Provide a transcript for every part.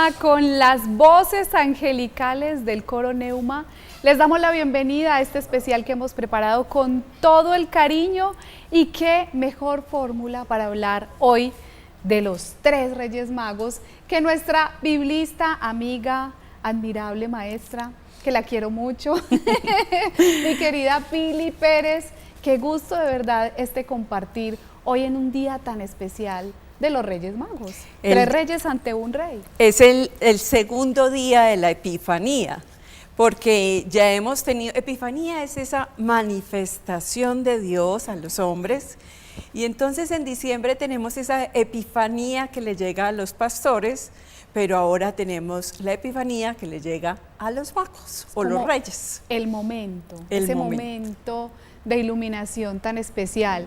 Neuma con las voces angelicales del coro Neuma. Les damos la bienvenida a este especial que hemos preparado con todo el cariño y qué mejor fórmula para hablar hoy de los tres Reyes Magos que nuestra biblista, amiga, admirable maestra, que la quiero mucho, mi querida Pili Pérez. Qué gusto de verdad compartir hoy en un día tan especial de los Reyes Magos. Tres reyes ante un rey. Es el segundo día de la Epifanía, porque ya hemos tenido, Epifanía es esa manifestación de Dios a los hombres, y entonces en diciembre tenemos esa Epifanía que le llega a los pastores, pero ahora tenemos la Epifanía que le llega a los magos o los reyes. El momento, ese momento de iluminación tan especial.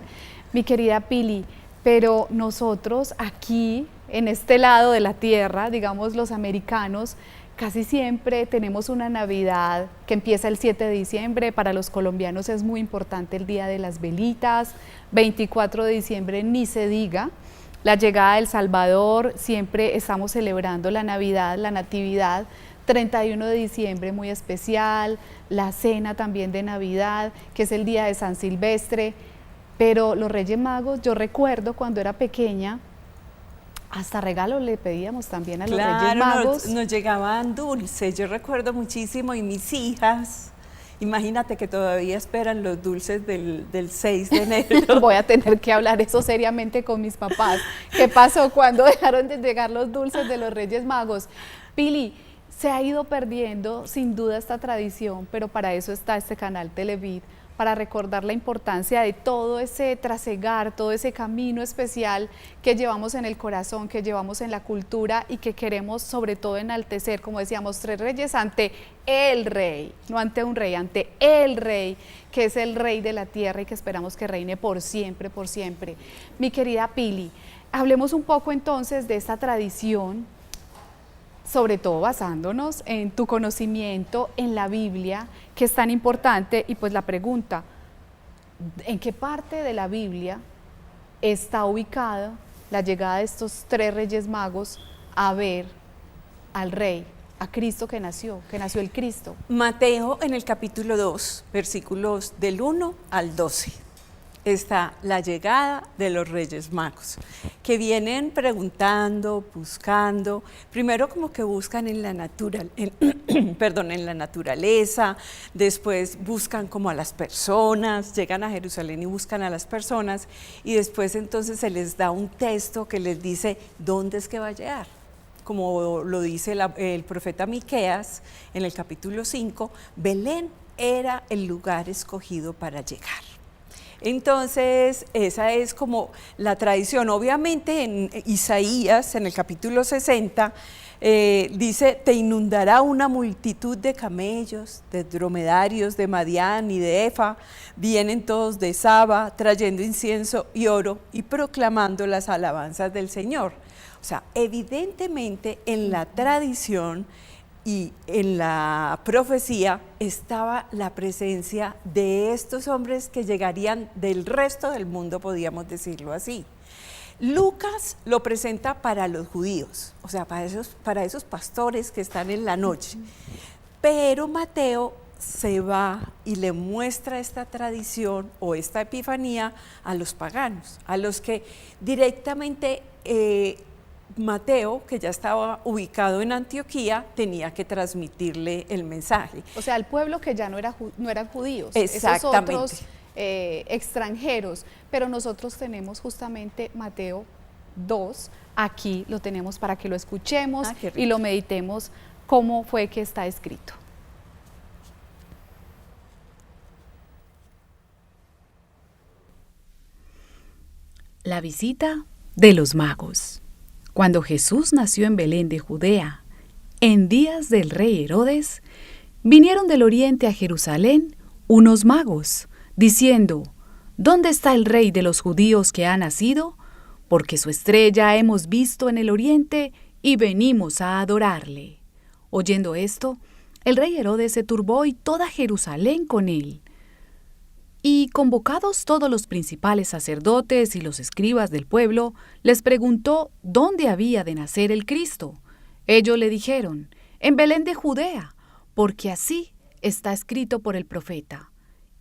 Mi querida Pili, pero nosotros aquí, en este lado de la tierra, digamos los americanos, casi siempre tenemos una Navidad que empieza el 7 de diciembre, para los colombianos es muy importante el Día de las Velitas, 24 de diciembre ni se diga, la llegada del Salvador, siempre estamos celebrando la Navidad, la Natividad, 31 de diciembre muy especial, la cena también de Navidad, que es el día de San Silvestre, pero los Reyes Magos, yo recuerdo cuando era pequeña, hasta regalos le pedíamos también a los Reyes Magos. Nos llegaban dulces, yo recuerdo muchísimo, y mis hijas, imagínate que todavía esperan los dulces del 6 de enero. Voy a tener que hablar eso seriamente con mis papás. ¿Qué pasó cuando dejaron de llegar los dulces de los Reyes Magos? Pili, se ha ido perdiendo sin duda esta tradición, pero para eso está este canal Televid, para recordar la importancia de todo ese trasegar, todo ese camino especial que llevamos en el corazón, que llevamos en la cultura y que queremos sobre todo enaltecer, como decíamos, tres reyes ante el rey, no ante un rey, ante el rey, que es el rey de la tierra y que esperamos que reine por siempre, por siempre. Mi querida Pili, hablemos un poco entonces de esta tradición, sobre todo basándonos en tu conocimiento en la Biblia, que es tan importante, y pues la pregunta, ¿en qué parte de la Biblia está ubicada la llegada de estos tres Reyes Magos a ver al Rey, a Cristo que nació el Cristo? Mateo en el capítulo 2, versículos del 1 al 12. Está la llegada de los Reyes Magos, que vienen preguntando, buscando, primero como que buscan en la naturaleza, después buscan como a las personas, llegan a Jerusalén y buscan a las personas, y después entonces se les da un texto que les dice dónde es que va a llegar. Como lo dice el profeta Miqueas en el capítulo 5, Belén era el lugar escogido para llegar. Entonces, esa es como la tradición. Obviamente en Isaías, en el capítulo 60, dice, te inundará una multitud de camellos, de dromedarios, de Madián y de Efa, vienen todos de Saba, trayendo incienso y oro y proclamando las alabanzas del Señor. O sea, evidentemente en la tradición y en la profecía estaba la presencia de estos hombres que llegarían del resto del mundo, podríamos decirlo así. Lucas lo presenta para los judíos, o sea, para esos pastores que están en la noche. Pero Mateo se va y le muestra esta tradición o esta epifanía a los paganos, a los que directamente Mateo, que ya estaba ubicado en Antioquía, tenía que transmitirle el mensaje. O sea, el pueblo que ya no eran judíos, exactamente, esos otros extranjeros, pero nosotros tenemos justamente Mateo 2, aquí lo tenemos para que lo escuchemos y lo meditemos cómo fue que está escrito. La visita de los magos. Cuando Jesús nació en Belén de Judea, en días del rey Herodes, vinieron del oriente a Jerusalén unos magos, diciendo, ¿dónde está el rey de los judíos que ha nacido? Porque su estrella hemos visto en el oriente y venimos a adorarle. Oyendo esto, el rey Herodes se turbó y toda Jerusalén con él. Y convocados todos los principales sacerdotes y los escribas del pueblo, les preguntó dónde había de nacer el Cristo. Ellos le dijeron, en Belén de Judea, porque así está escrito por el profeta.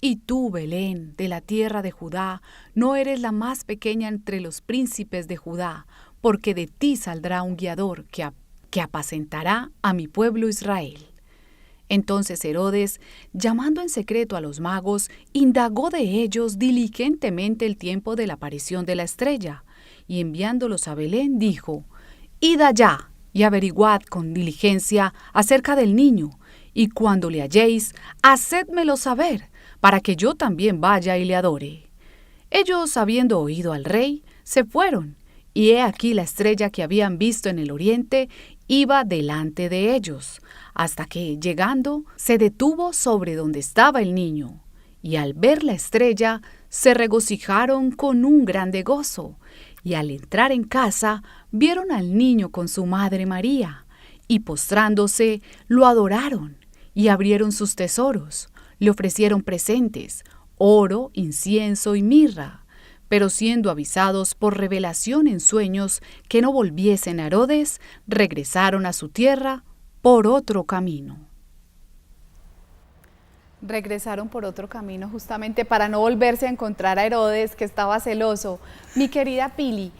Y tú, Belén, de la tierra de Judá, no eres la más pequeña entre los príncipes de Judá, porque de ti saldrá un guiador que apacentará a mi pueblo Israel. Entonces Herodes, llamando en secreto a los magos, indagó de ellos diligentemente el tiempo de la aparición de la estrella, y enviándolos a Belén, dijo, Id allá y averiguad con diligencia acerca del niño, y cuando le halléis, hacédmelo saber, para que yo también vaya y le adore. Ellos, habiendo oído al rey, se fueron, y he aquí la estrella que habían visto en el oriente iba delante de ellos, hasta que, llegando, se detuvo sobre donde estaba el niño. Y al ver la estrella, se regocijaron con un grande gozo, y al entrar en casa, vieron al niño con su madre María, y postrándose, lo adoraron, y abrieron sus tesoros, le ofrecieron presentes, oro, incienso y mirra. Pero siendo avisados por revelación en sueños que no volviesen a Herodes, regresaron a su tierra por otro camino. Regresaron por otro camino justamente para no volverse a encontrar a Herodes, que estaba celoso. Mi querida Pili,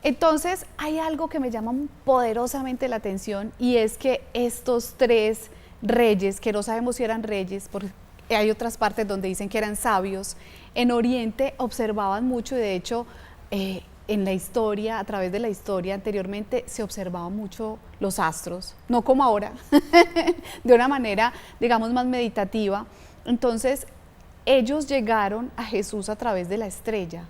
entonces hay algo que me llama poderosamente la atención, y es que estos tres reyes, que no sabemos si eran reyes, porque hay otras partes donde dicen que eran sabios, en Oriente observaban mucho, y de hecho en la historia, a través de la historia anteriormente, se observaban mucho los astros, no como ahora, de una manera, digamos, más meditativa. Entonces, ellos llegaron a Jesús a través de la estrella.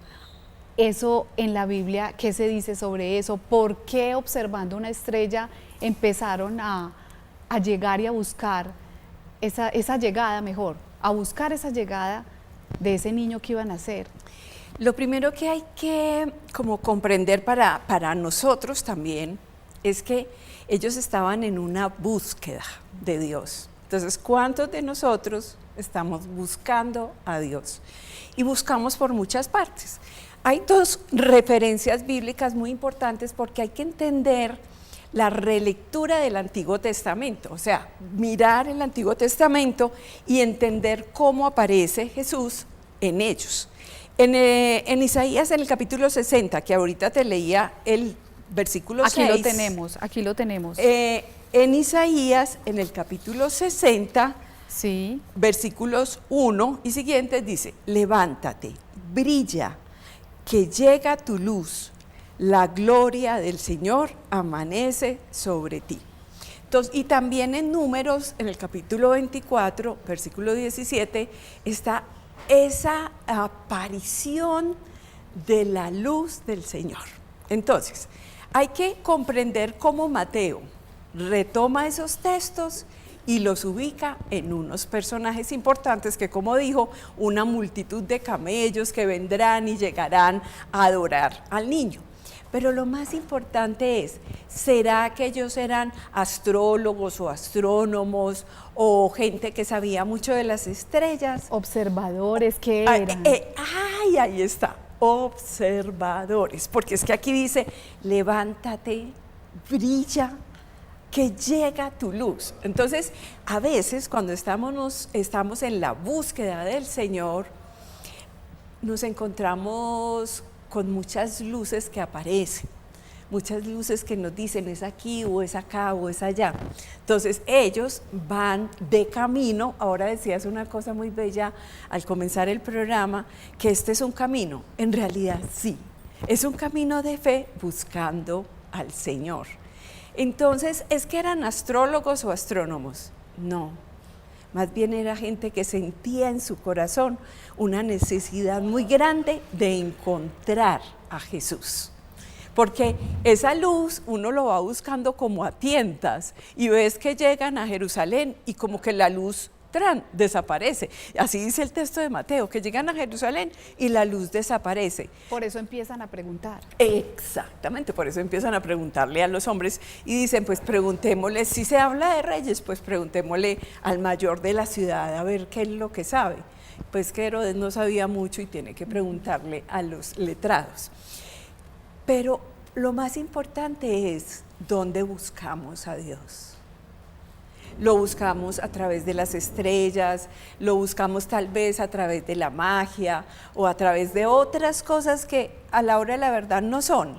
Eso en la Biblia, ¿qué se dice sobre eso? ¿Por qué observando una estrella empezaron a llegar y a buscar esa llegada, mejor, a buscar esa llegada de ese niño que iba a nacer? Lo primero que hay que como comprender para nosotros también es que ellos estaban en una búsqueda de Dios. Entonces, ¿cuántos de nosotros estamos buscando a Dios? Y buscamos por muchas partes. Hay dos referencias bíblicas muy importantes porque hay que entender la relectura del Antiguo Testamento, o sea, mirar el Antiguo Testamento y entender cómo aparece Jesús en ellos. En Isaías, en el capítulo 60, que ahorita te leía el versículo 6. Aquí lo tenemos. En Isaías, en el capítulo 60, sí, versículos 1 y siguientes, dice, levántate, brilla, que llega tu luz, la gloria del Señor amanece sobre ti. Entonces, y también en Números, en el capítulo 24, versículo 17, está esa aparición de la luz del Señor. Entonces, hay que comprender cómo Mateo retoma esos textos y los ubica en unos personajes importantes que, como dijo, una multitud de camellos que vendrán y llegarán a adorar al niño. Pero lo más importante es, ¿será que ellos eran astrólogos o astrónomos o gente que sabía mucho de las estrellas? Observadores, ¿qué eran? Ahí está, observadores, porque es que aquí dice, levántate, brilla, que llega tu luz. Entonces, a veces cuando estamos en la búsqueda del Señor, nos encontramos con muchas luces que aparecen, muchas luces que nos dicen es aquí o es acá o es allá. Entonces ellos van de camino. Ahora decías una cosa muy bella al comenzar el programa, que este es un camino. En realidad sí, es un camino de fe buscando al Señor. Entonces, ¿es que eran astrólogos o astrónomos? No. Más bien era gente que sentía en su corazón una necesidad muy grande de encontrar a Jesús. Porque esa luz uno lo va buscando como a tientas y ves que llegan a Jerusalén y como que la luz desaparece. Así dice el texto de Mateo, que llegan a Jerusalén y la luz desaparece. Por eso empiezan a preguntar. Exactamente, por eso empiezan a preguntarle a los hombres y dicen, pues preguntémosle, si se habla de reyes, pues preguntémosle al mayor de la ciudad a ver qué es lo que sabe. Pues que Herodes no sabía mucho y tiene que preguntarle a los letrados. Pero lo más importante es ¿dónde buscamos a Dios? Lo buscamos a través de las estrellas, lo buscamos tal vez a través de la magia o a través de otras cosas que a la hora de la verdad no son.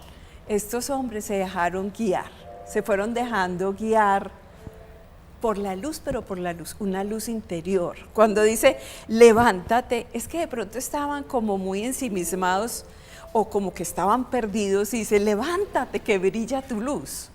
Estos hombres se dejaron guiar, se fueron dejando guiar por la luz, pero por la luz, una luz interior. Cuando dice levántate, es que de pronto estaban como muy ensimismados o como que estaban perdidos y dice levántate que brilla tu luz.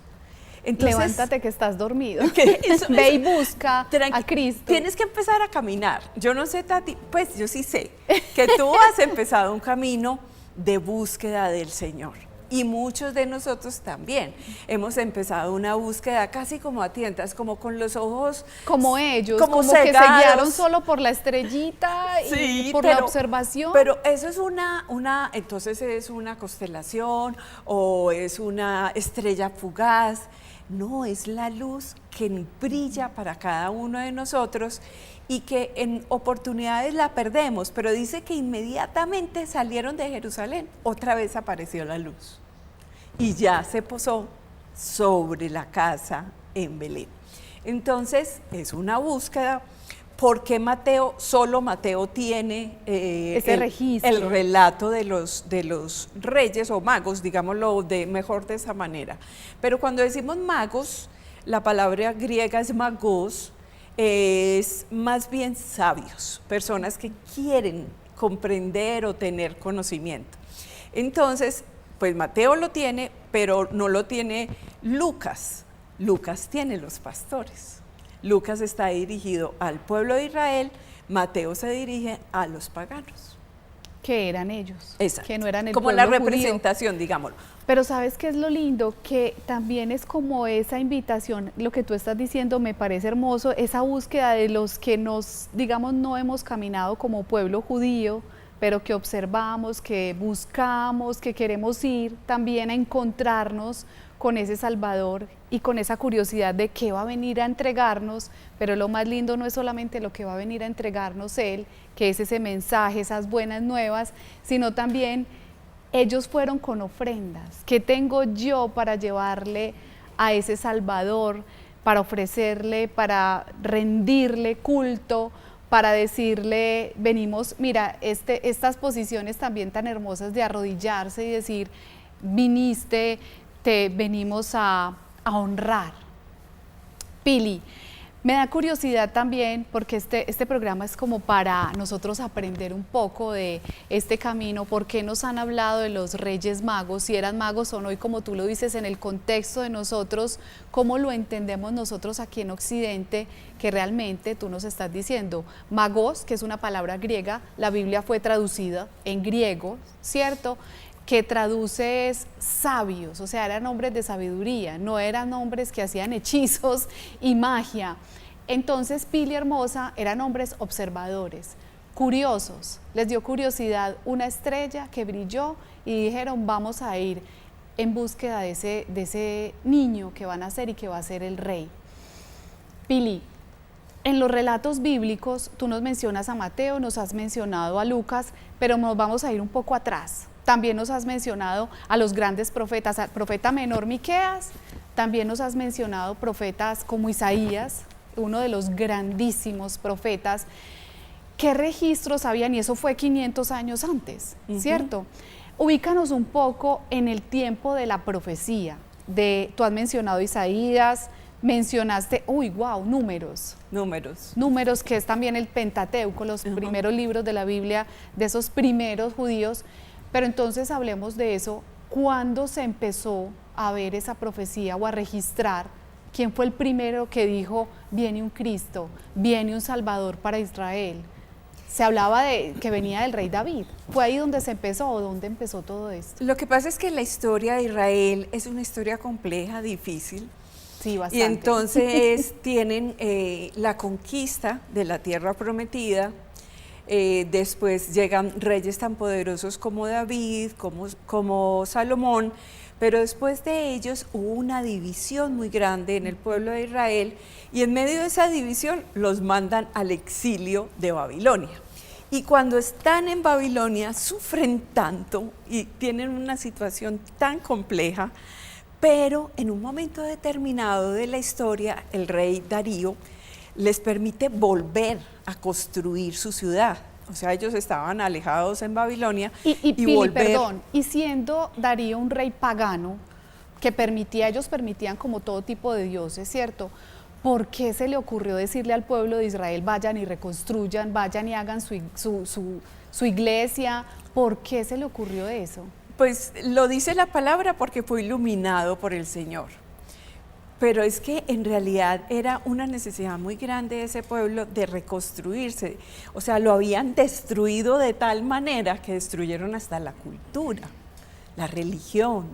Entonces, levántate que estás dormido. Eso, ve y busca a Cristo. Tienes que empezar a caminar. Yo no sé, Tati, pues yo sí sé que tú has empezado un camino de búsqueda del Señor. Y muchos de nosotros también hemos empezado una búsqueda casi como a tientas, como con los ojos como ellos, como cegados. Que se guiaron solo por la estrellita y por la observación. Pero eso es entonces es una constelación o es una estrella fugaz. No, es la luz que brilla para cada uno de nosotros y que en oportunidades la perdemos, pero dice que inmediatamente salieron de Jerusalén, otra vez apareció la luz y ya se posó sobre la casa en Belén. Entonces es una búsqueda. ¿Por qué solo Mateo tiene ese registro? El relato de los reyes o magos, digámoslo mejor de esa manera? Pero cuando decimos magos, la palabra griega es magos, es más bien sabios, personas que quieren comprender o tener conocimiento. Entonces, pues Mateo lo tiene, pero no lo tiene Lucas. Lucas tiene los pastores. Lucas está dirigido al pueblo de Israel, Mateo se dirige a los paganos. Que eran ellos, exacto, que no eran el como pueblo la representación, judío. Digámoslo. Pero ¿sabes qué es lo lindo? Que también es como esa invitación, lo que tú estás diciendo me parece hermoso, esa búsqueda de los que digamos, no hemos caminado como pueblo judío, pero que observamos, que buscamos, que queremos ir también a encontrarnos con ese Salvador y con esa curiosidad de qué va a venir a entregarnos, pero lo más lindo no es solamente lo que va a venir a entregarnos Él, que es ese mensaje, esas buenas nuevas, sino también ellos fueron con ofrendas. ¿Qué tengo yo para llevarle a ese Salvador, para ofrecerle, para rendirle culto, para decirle, venimos, mira, estas posiciones también tan hermosas de arrodillarse y decir, viniste, te venimos a honrar. Pili, me da curiosidad también porque este programa es como para nosotros aprender un poco de este camino, por qué nos han hablado de los Reyes Magos, si eran magos o no, y como tú lo dices en el contexto de nosotros, cómo lo entendemos nosotros aquí en Occidente, que realmente tú nos estás diciendo, magos, que es una palabra griega, la Biblia fue traducida en griego, ¿cierto?, que traduce es sabios, o sea, eran hombres de sabiduría, no eran hombres que hacían hechizos y magia. Entonces, Pili hermosa, eran hombres observadores, curiosos, les dio curiosidad una estrella que brilló y dijeron, vamos a ir en búsqueda de ese niño que van a ser y que va a ser el rey. Pili, en los relatos bíblicos, tú nos mencionas a Mateo, nos has mencionado a Lucas, pero nos vamos a ir un poco atrás. También nos has mencionado a los grandes profetas, al profeta menor Miqueas, también nos has mencionado profetas como Isaías, uno de los grandísimos profetas. ¿Qué registros habían? Y eso fue 500 años antes, ¿cierto? Ubícanos un poco en el tiempo de la profecía. Tú has mencionado Isaías, mencionaste, números. Números, que es también el Pentateuco, los primeros libros de la Biblia, de esos primeros judíos. Pero entonces hablemos de eso, ¿cuándo se empezó a ver esa profecía o a registrar? ¿Quién fue el primero que dijo, viene un Cristo, viene un Salvador para Israel? Se hablaba de que venía del rey David. ¿Fue ahí donde se empezó o dónde empezó todo esto? Lo que pasa es que la historia de Israel es una historia compleja, difícil. Sí, bastante. Y entonces tienen la conquista de la tierra prometida. Después llegan reyes tan poderosos como David, como Salomón, pero después de ellos hubo una división muy grande en el pueblo de Israel y en medio de esa división los mandan al exilio de Babilonia. Y cuando están en Babilonia sufren tanto y tienen una situación tan compleja Pero en un momento determinado de la historia, el rey Darío les permite volver a construir su ciudad. O sea, ellos estaban alejados en Babilonia y Pili, volver. perdón, y siendo Darío un rey pagano que ellos permitían como todo tipo de dioses, ¿cierto? ¿Por qué se le ocurrió decirle al pueblo de Israel, vayan y reconstruyan, vayan y hagan su iglesia? ¿Por qué se le ocurrió eso? Pues lo dice la palabra porque fue iluminado por el Señor. Pero es que en realidad era una necesidad muy grande de ese pueblo de reconstruirse. O sea, lo habían destruido de tal manera que destruyeron hasta la cultura, la religión,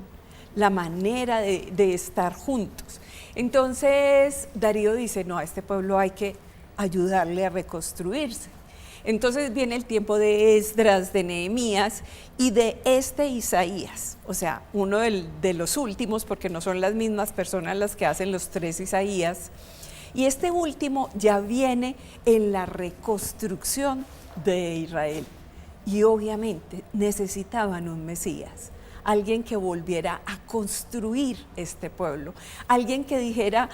la manera de estar juntos. Entonces Darío dice, no, a este pueblo hay que ayudarle a reconstruirse. Entonces viene el tiempo de Esdras, de Nehemías y de Isaías, o sea, uno de los últimos, porque no son las mismas personas las que hacen los 3 Isaías, y este último ya viene en la reconstrucción de Israel, y obviamente necesitaban un Mesías, alguien que volviera a construir este pueblo, alguien que dijera,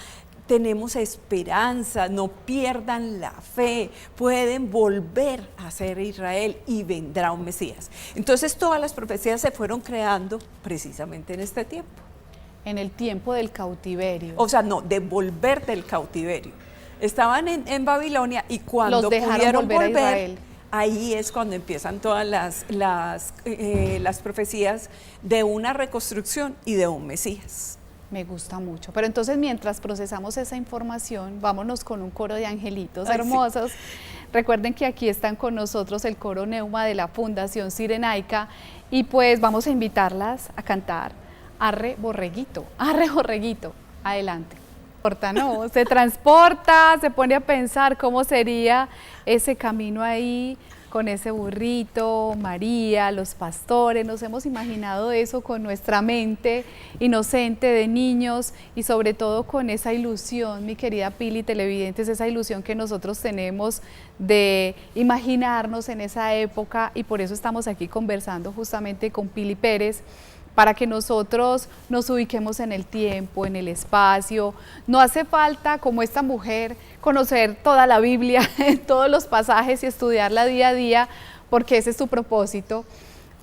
tenemos esperanza, no pierdan la fe, pueden volver a ser Israel y vendrá un Mesías. Entonces todas las profecías se fueron creando precisamente en este tiempo. En el tiempo del cautiverio. O sea, no, de volver del cautiverio. Estaban en Babilonia y cuando los dejaron pudieron volver a Israel. Ahí es cuando empiezan todas las profecías de una reconstrucción y de un Mesías. Me gusta mucho. Pero entonces, mientras procesamos esa información, vámonos con un coro de angelitos hermosos. Sí. Recuerden que aquí están con nosotros el coro Neuma de la Fundación Cirenaica y pues vamos a invitarlas a cantar Arre Borreguito, Arre Borreguito. Adelante. No, se transporta, se pone a pensar cómo sería ese camino ahí, con ese burrito, María, los pastores, nos hemos imaginado eso con nuestra mente inocente de niños y sobre todo con esa ilusión, mi querida Pili, televidentes, esa ilusión que nosotros tenemos de imaginarnos en esa época y por eso estamos aquí conversando justamente con Pili Pérez, para que nosotros nos ubiquemos en el tiempo, en el espacio. No hace falta, como esta mujer, conocer toda la Biblia, todos los pasajes y estudiarla día a día, porque ese es tu propósito,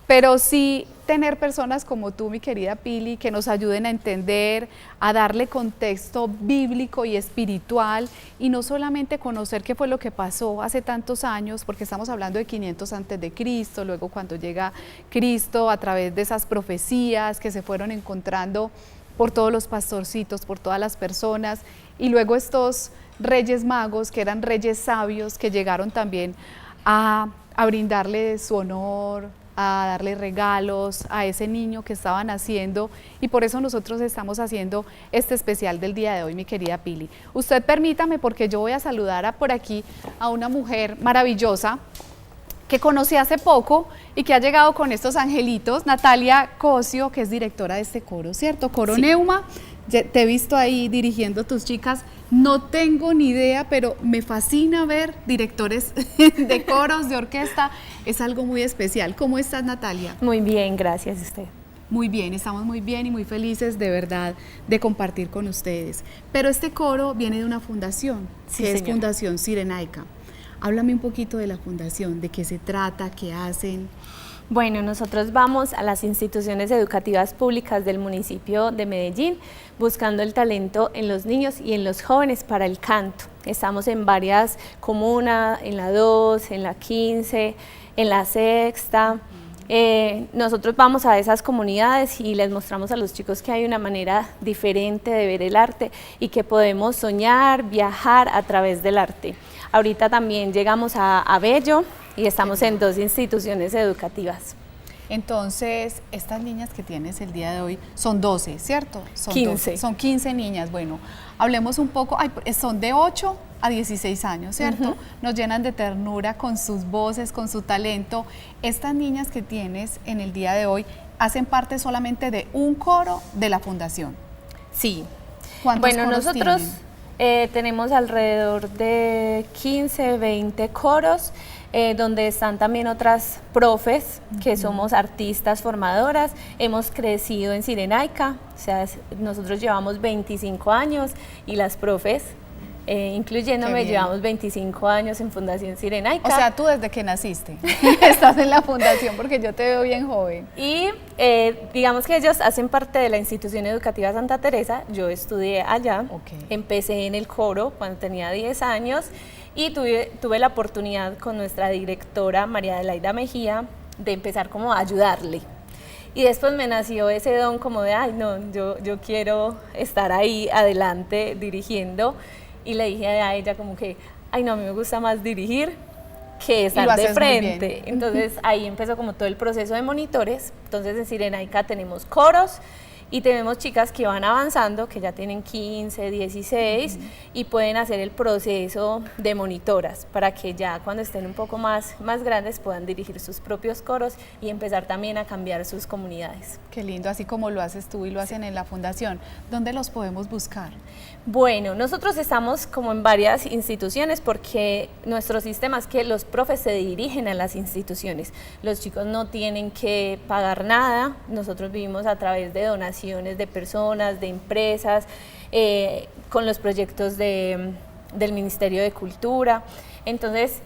pero sí tener personas como tú, mi querida Pili, que nos ayuden a entender, a darle contexto bíblico y espiritual, y no solamente conocer qué fue lo que pasó hace tantos años, porque estamos hablando de 500 antes de Cristo, luego cuando llega Cristo, a través de esas profecías que se fueron encontrando por todos los pastorcitos, por todas las personas, y luego estos reyes magos, que eran reyes sabios, que llegaron también a brindarle su honor, a darle regalos a ese niño que estaba naciendo y por eso nosotros estamos haciendo este especial del día de hoy, mi querida Pili. Usted permítame porque yo voy a saludar por aquí a una mujer maravillosa que conocí hace poco y que ha llegado con estos angelitos, Natalia Cosio, que es directora de este coro, ¿cierto? Coro sí. Neuma, te he visto ahí dirigiendo tus chicas, no tengo ni idea, pero me fascina ver directores de coros, de orquesta, es algo muy especial. ¿Cómo estás, Natalia? Muy bien, gracias a usted. Muy bien, estamos muy bien y muy felices de verdad de compartir con ustedes. Pero este coro viene de una fundación, sí, que señora. Es Fundación Cirenaica. Háblame un poquito de la fundación, de qué se trata, qué hacen. Bueno, nosotros vamos a las instituciones educativas públicas del municipio de Medellín buscando el talento en los niños y en los jóvenes para el canto. Estamos en varias comunas, en la 2, en la 15, en la 6. Nosotros vamos a esas comunidades y les mostramos a los chicos que hay una manera diferente de ver el arte y que podemos soñar, viajar a través del arte. Ahorita también llegamos a Bello y estamos en 2 instituciones educativas. Entonces, estas niñas que tienes el día de hoy son 12, ¿cierto? Son 15. 12, son 15 niñas. Bueno, hablemos un poco, son de 8 a 16 años, ¿cierto? Nos llenan de ternura con sus voces, con su talento. Estas niñas que tienes en el día de hoy hacen parte solamente de un coro de la fundación. Sí. ¿Cuántos bueno, coros nosotros tienen? Tenemos alrededor de 15, 20 coros, donde están también otras profes que somos artistas formadoras. Hemos crecido en Cirenaica, o sea, nosotros llevamos 25 años y las profes, incluyéndome, llevamos 25 años en Fundación Cirenaica. O sea, tú desde que naciste estás en la fundación, porque yo te veo bien joven. Y digamos que ellos hacen parte de la institución educativa Santa Teresa. Yo estudié allá, empecé en el coro cuando tenía 10 años y tuve la oportunidad con nuestra directora María Adelaida Mejía de empezar como a ayudarle. Y después me nació ese don como de, ay no, yo quiero estar ahí adelante dirigiendo. Y le dije a ella como que, ay no, a mí me gusta más dirigir que estar de frente. Entonces ahí empezó como todo el proceso de monitores. Entonces en Cirenaica tenemos coros y tenemos chicas que van avanzando, que ya tienen 15, 16 y pueden hacer el proceso de monitoras para que ya cuando estén un poco más grandes puedan dirigir sus propios coros y empezar también a cambiar sus comunidades. Qué lindo, así como lo haces tú y lo hacen en la fundación. ¿Dónde los podemos buscar? Bueno, nosotros estamos como en varias instituciones porque nuestro sistema es que los profes se dirigen a las instituciones. Los chicos no tienen que pagar nada, nosotros vivimos a través de donaciones de personas, de empresas, con los proyectos del Ministerio de Cultura. Entonces,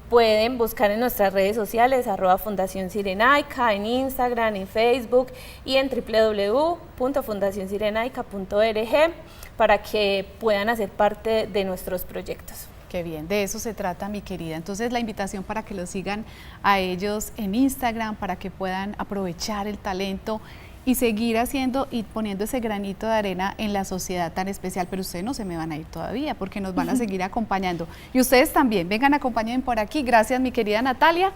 pueden buscar en nuestras redes sociales @Fundación Cirenaica, en Instagram, en Facebook y en www.fundacioncirenaica.org para que puedan hacer parte de nuestros proyectos. Qué bien, de eso se trata, mi querida. Entonces la invitación para que los sigan a ellos en Instagram, para que puedan aprovechar el talento y seguir haciendo y poniendo ese granito de arena en la sociedad tan especial. Pero ustedes no se me van a ir todavía porque nos van a seguir acompañando. Y ustedes también, vengan, acompañen por aquí. Gracias, mi querida Natalia.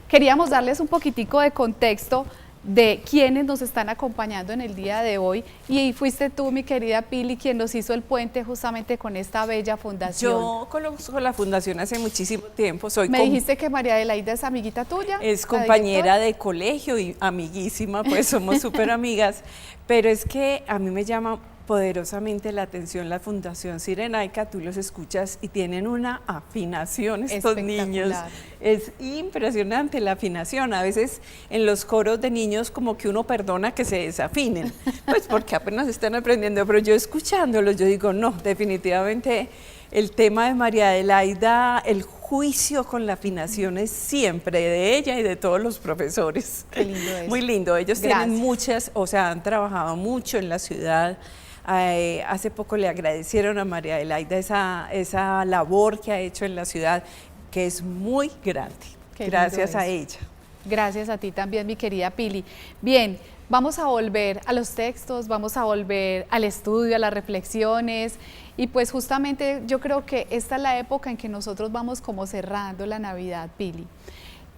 Queríamos darles un poquitico de contexto de quienes nos están acompañando en el día de hoy, y fuiste tú, mi querida Pili, quien nos hizo el puente justamente con esta bella fundación. Yo conozco la fundación hace muchísimo tiempo. Me dijiste que María Adelaida es amiguita tuya. Es compañera de colegio y amiguísima, pues somos súper amigas, pero es que a mí me llama poderosamente la atención la Fundación Cirenaica. Tú los escuchas y tienen una afinación estos niños, es impresionante la afinación. A veces en los coros de niños como que uno perdona que se desafinen, pues porque apenas están aprendiendo, pero yo escuchándolos yo digo, no, definitivamente el tema de María Adelaida, el juicio con la afinación es siempre de ella y de todos los profesores. Qué lindo es. Muy lindo, ellos tienen muchas, o sea, han trabajado mucho en la ciudad. Hace poco le agradecieron a María Adelaida esa labor que ha hecho en la ciudad, que es muy grande. Gracias a ella. Gracias a ti también, mi querida Pili. Bien, vamos a volver a los textos, vamos a volver al estudio, a las reflexiones, y pues justamente yo creo que esta es la época en que nosotros vamos como cerrando la Navidad, Pili.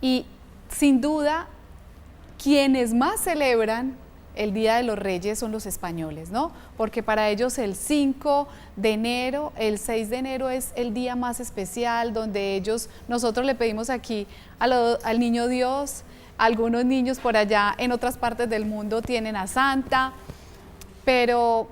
Y sin duda, quienes más celebran el Día de los Reyes son los españoles, ¿no? Porque para ellos el 5 de enero, el 6 de enero es el día más especial, donde nosotros le pedimos aquí al Niño Dios. Algunos niños por allá en otras partes del mundo tienen a Santa, pero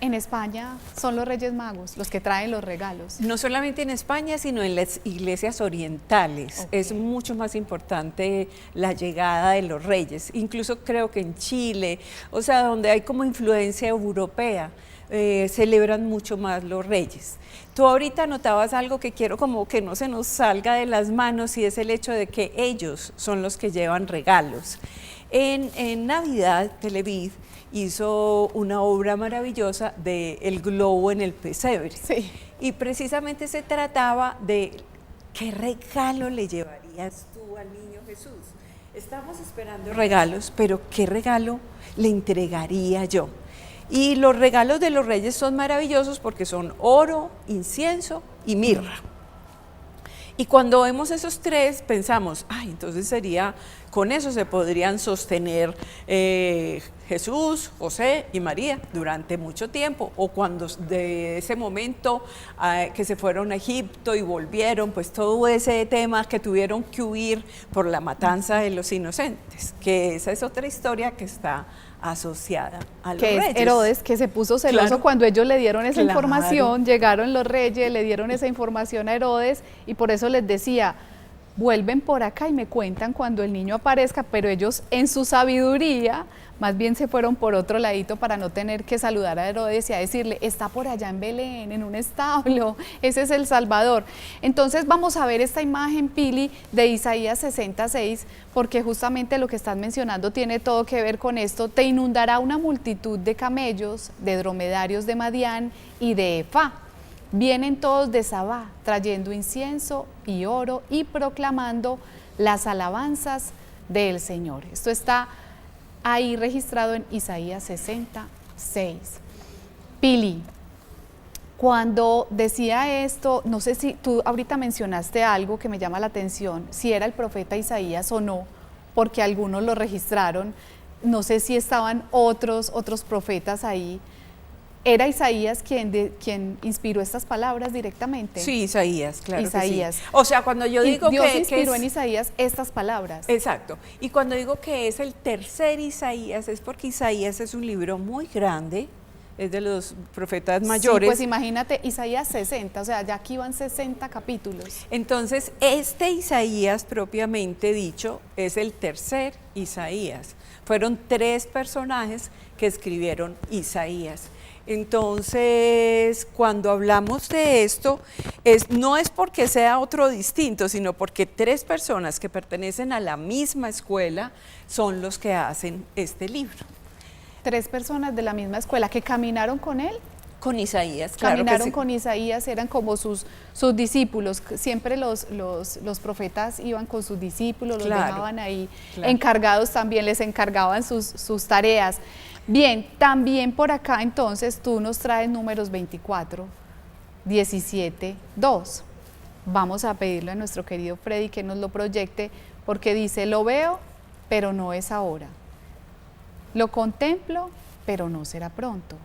en España son los Reyes Magos los que traen los regalos. No solamente en España, sino en las iglesias orientales. Es mucho más importante la llegada de los Reyes. Incluso creo que en Chile, o sea, donde hay como influencia europea, celebran mucho más los Reyes. Tú ahorita notabas algo que quiero como que no se nos salga de las manos, y es el hecho de que ellos son los que llevan regalos. En Navidad, Televid hizo una obra maravillosa de El globo en el pesebre. Sí. Y precisamente se trataba de qué regalo le llevarías tú al niño Jesús. Estamos esperando regalos, pero ¿qué regalo le entregaría yo? Y los regalos de los Reyes son maravillosos porque son oro, incienso y mirra. Y cuando vemos esos tres, pensamos, ay, entonces con eso se podrían sostener Jesús, José y María durante mucho tiempo, o cuando de ese momento que se fueron a Egipto y volvieron, pues todo ese tema que tuvieron que huir por la matanza de los inocentes, que esa es otra historia que está asociada a los que reyes. es Herodes, que se puso celoso Claro. cuando ellos le dieron esa Claro. información, llegaron los reyes, le dieron esa información a Herodes y por eso les decía, vuelven por acá y me cuentan cuando el niño aparezca, pero ellos en su sabiduría más bien se fueron por otro ladito para no tener que saludar a Herodes y a decirle, está por allá en Belén, en un establo, ese es el Salvador. Entonces vamos a ver esta imagen, Pili, de Isaías 66, porque justamente lo que estás mencionando tiene todo que ver con esto. Te inundará una multitud de camellos, de dromedarios de Madián y de Efá. Vienen todos de Sabá, trayendo incienso y oro y proclamando las alabanzas del Señor. Esto está ahí registrado en Isaías 66. Pili, cuando decía esto, no sé si tú ahorita mencionaste algo que me llama la atención, si era el profeta Isaías o no, porque algunos lo registraron, no sé si estaban otros profetas ahí. ¿Era Isaías quien inspiró estas palabras directamente? Sí, Isaías, claro Isaías. que sí. O sea, cuando yo Y digo Dios que inspiró es, en Isaías estas palabras. exacto, y cuando digo que es el tercer Isaías, es porque Isaías es un libro muy grande, es de los profetas mayores. Sí, pues imagínate, Isaías 60, o sea, ya aquí van 60 capítulos. Entonces, este Isaías propiamente dicho es el tercer Isaías. Fueron 3 personajes que escribieron Isaías. Entonces, cuando hablamos de esto, no es porque sea otro distinto, sino porque 3 personas que pertenecen a la misma escuela son los que hacen este libro. 3 personas de la misma escuela que caminaron con él. Con Isaías, claro. Caminaron con Isaías, eran como sus discípulos. Siempre los profetas iban con sus discípulos, los Claro, dejaban ahí claro. encargados también, les encargaban sus tareas. Bien, también por acá entonces tú nos traes Números 24, 17, 2. Vamos a pedirle a nuestro querido Freddy que nos lo proyecte porque dice, lo veo, pero no es ahora. Lo contemplo, pero no será pronto.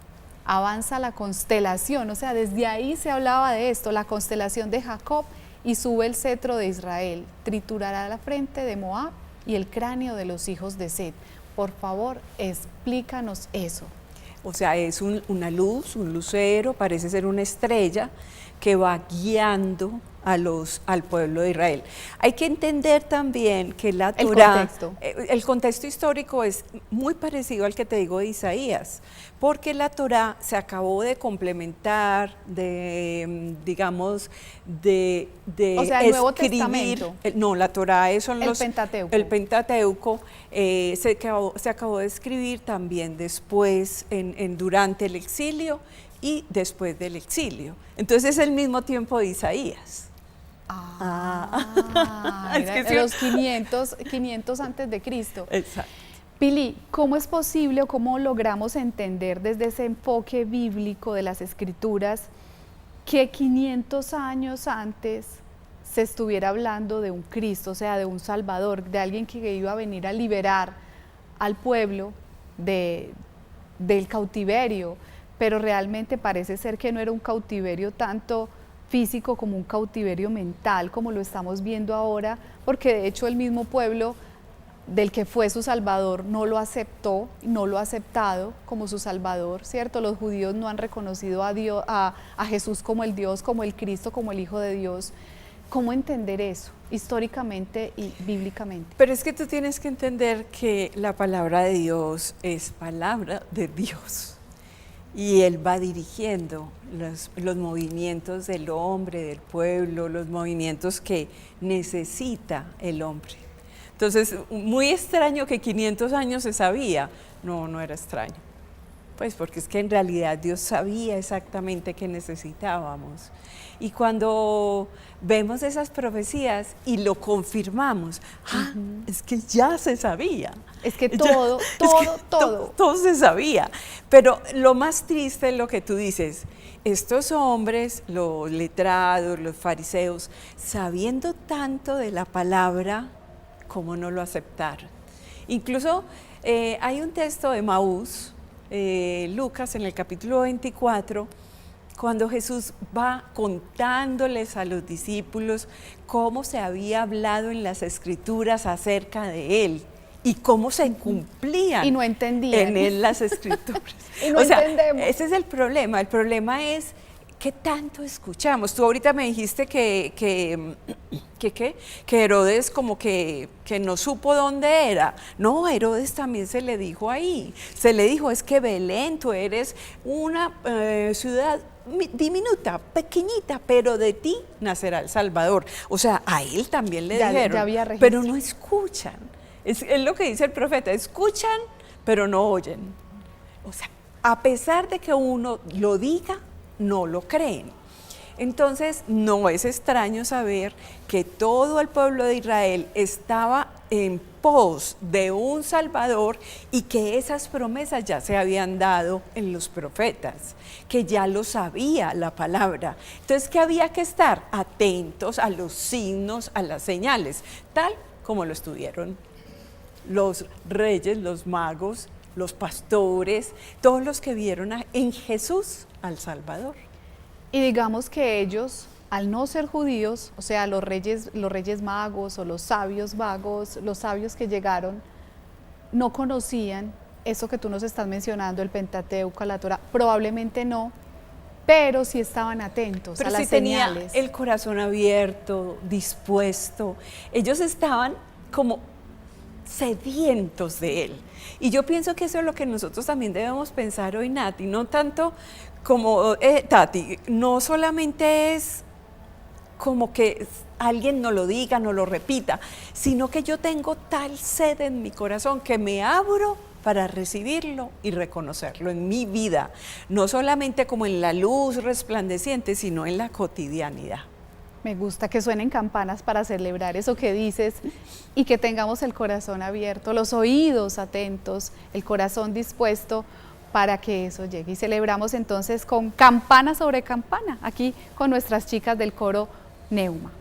Avanza la constelación, o sea, desde ahí se hablaba de esto, la constelación de Jacob y sube el cetro de Israel, triturará la frente de Moab y el cráneo de los hijos de Set. Por favor, explícanos eso. O sea, es una luz, un lucero, parece ser una estrella que va guiando al pueblo de Israel. Hay que entender también que la Torá, el contexto histórico es muy parecido al que te digo de Isaías, porque la Torá se acabó de complementar, digamos, de o sea, el Nuevo escribir. Testamento. No, la Torá son el Pentateuco. El Pentateuco se acabó de escribir también después, durante el exilio y después del exilio. Entonces es el mismo tiempo de Isaías. Es que sí. Los 500 antes de Cristo. Exacto. Pili, ¿cómo es posible o cómo logramos entender desde ese enfoque bíblico de las Escrituras que 500 años antes se estuviera hablando de un Cristo, o sea, de un Salvador, de alguien que iba a venir a liberar al pueblo del cautiverio, pero realmente parece ser que no era un cautiverio tanto físico como un cautiverio mental, como lo estamos viendo ahora, porque de hecho el mismo pueblo del que fue su Salvador no lo aceptó, no lo ha aceptado como su Salvador, ¿cierto? Los judíos no han reconocido a Dios, a Jesús como el Dios, como el Cristo, como el Hijo de Dios. ¿Cómo entender eso históricamente y bíblicamente? Pero es que tú tienes que entender que la palabra de Dios es palabra de Dios. Y Él va dirigiendo los movimientos del hombre, del pueblo, los movimientos que necesita el hombre. Entonces, muy extraño que 500 años se sabía. No era extraño. Pues porque es que en realidad Dios sabía exactamente qué necesitábamos. Y cuando vemos esas profecías y lo confirmamos, es que ya se sabía. Es que todo se sabía. Pero lo más triste es lo que tú dices, estos hombres, los letrados, los fariseos, sabiendo tanto de la palabra, ¿cómo no lo aceptaron? Incluso Hay un texto de Maús, Lucas, en el capítulo 24, cuando Jesús va contándoles a los discípulos cómo se había hablado en las Escrituras acerca de Él y cómo se cumplían Y no entendían. en Él las Escrituras. Y no entendemos. Ese es el problema es ¿qué tanto escuchamos? Tú ahorita me dijiste que Herodes como que no supo dónde era. No, a Herodes también se le dijo ahí. Se le dijo, es que Belén, tú eres una ciudad diminuta, pequeñita, pero de ti nacerá el Salvador. O sea, a él también le dijeron, ya había registro. pero no escuchan. Es lo que dice el profeta, escuchan, pero no oyen. O sea, a pesar de que uno lo diga, no lo creen. Entonces, no es extraño saber que todo el pueblo de Israel estaba en pos de un Salvador y que esas promesas ya se habían dado en los profetas, que ya lo sabía la palabra. Entonces, que había que estar atentos a los signos, a las señales, tal como lo estuvieron los reyes, los magos, los pastores, todos los que vieron en Jesús al Salvador. Y digamos que ellos, al no ser judíos, o sea, los reyes magos o los sabios magos, los sabios que llegaron, no conocían eso que tú nos estás mencionando, el Pentateuco, la Torá, probablemente no, pero sí estaban atentos Pero a las sí tenía señales. el corazón abierto, dispuesto. Ellos estaban como sedientos de Él. Y yo pienso que eso es lo que nosotros también debemos pensar hoy, Nati, no tanto como, Tati, no solamente es como que alguien nos lo diga, nos lo repita, sino que yo tengo tal sed en mi corazón que me abro para recibirlo y reconocerlo en mi vida, no solamente como en la luz resplandeciente, sino en la cotidianidad. Me gusta que suenen campanas para celebrar eso que dices y que tengamos el corazón abierto, los oídos atentos, el corazón dispuesto para que eso llegue. Y celebramos entonces con campana sobre campana, aquí con nuestras chicas del coro Neuma.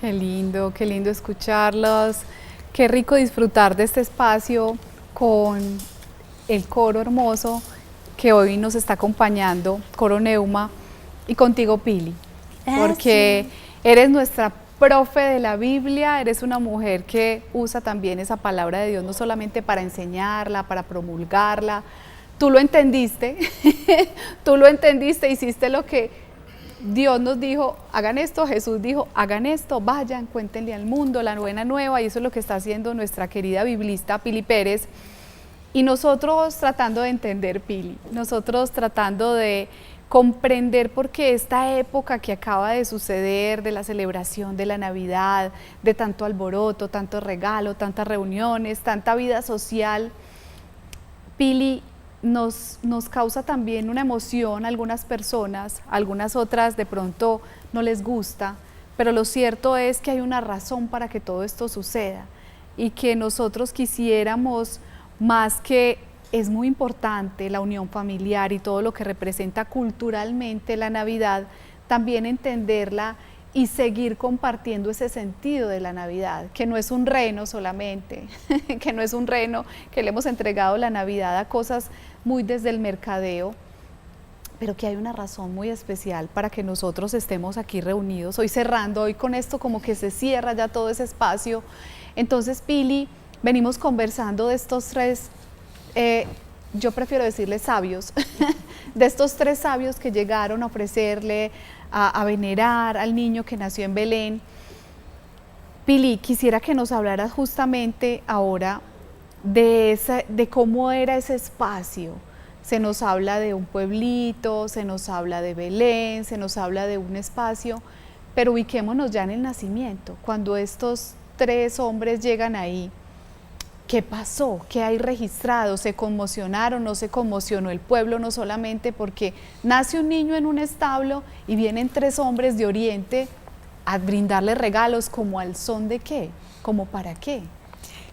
qué lindo escucharlos, qué rico disfrutar de este espacio con el coro hermoso que hoy nos está acompañando, Coro Neuma, y contigo, Pili, porque eres nuestra profe de la Biblia, eres una mujer que usa también esa palabra de Dios no solamente para enseñarla, para promulgarla. Tú lo entendiste, hiciste lo que Dios nos dijo, hagan esto, Jesús dijo, hagan esto, vayan, cuéntenle al mundo la buena nueva, y eso es lo que está haciendo nuestra querida biblista Pili Pérez. Y nosotros tratando de entender, Pili, nosotros tratando de comprender por qué esta época que acaba de suceder, de la celebración de la Navidad, de tanto alboroto, tanto regalo, tantas reuniones, tanta vida social, Pili, nos causa también una emoción a algunas personas, algunas otras de pronto no les gusta, pero lo cierto es que hay una razón para que todo esto suceda y que nosotros quisiéramos, más que es muy importante la unión familiar y todo lo que representa culturalmente la Navidad, también entenderla y seguir compartiendo ese sentido de la Navidad, que no es un reno solamente, que no es un reno, que le hemos entregado la Navidad a cosas muy desde el mercadeo, pero que hay una razón muy especial para que nosotros estemos aquí reunidos. Hoy cerrando, hoy con esto como que se cierra ya todo ese espacio. Entonces, Pili, venimos conversando de estos tres, yo prefiero decirles sabios, de estos tres sabios que llegaron a ofrecerle, a venerar al niño que nació en Belén. Pili, quisiera que nos hablaras justamente ahora de cómo era ese espacio. Se nos habla de un pueblito, se nos habla de Belén, se nos habla de un espacio, pero ubiquémonos ya en el nacimiento, cuando estos tres hombres llegan ahí. ¿Qué pasó? ¿Qué hay registrado? ¿Se conmocionaron? ¿No se conmocionó el pueblo? No solamente porque nace un niño en un establo y vienen tres hombres de Oriente a brindarle regalos, ¿como al son de qué? ¿Como para qué?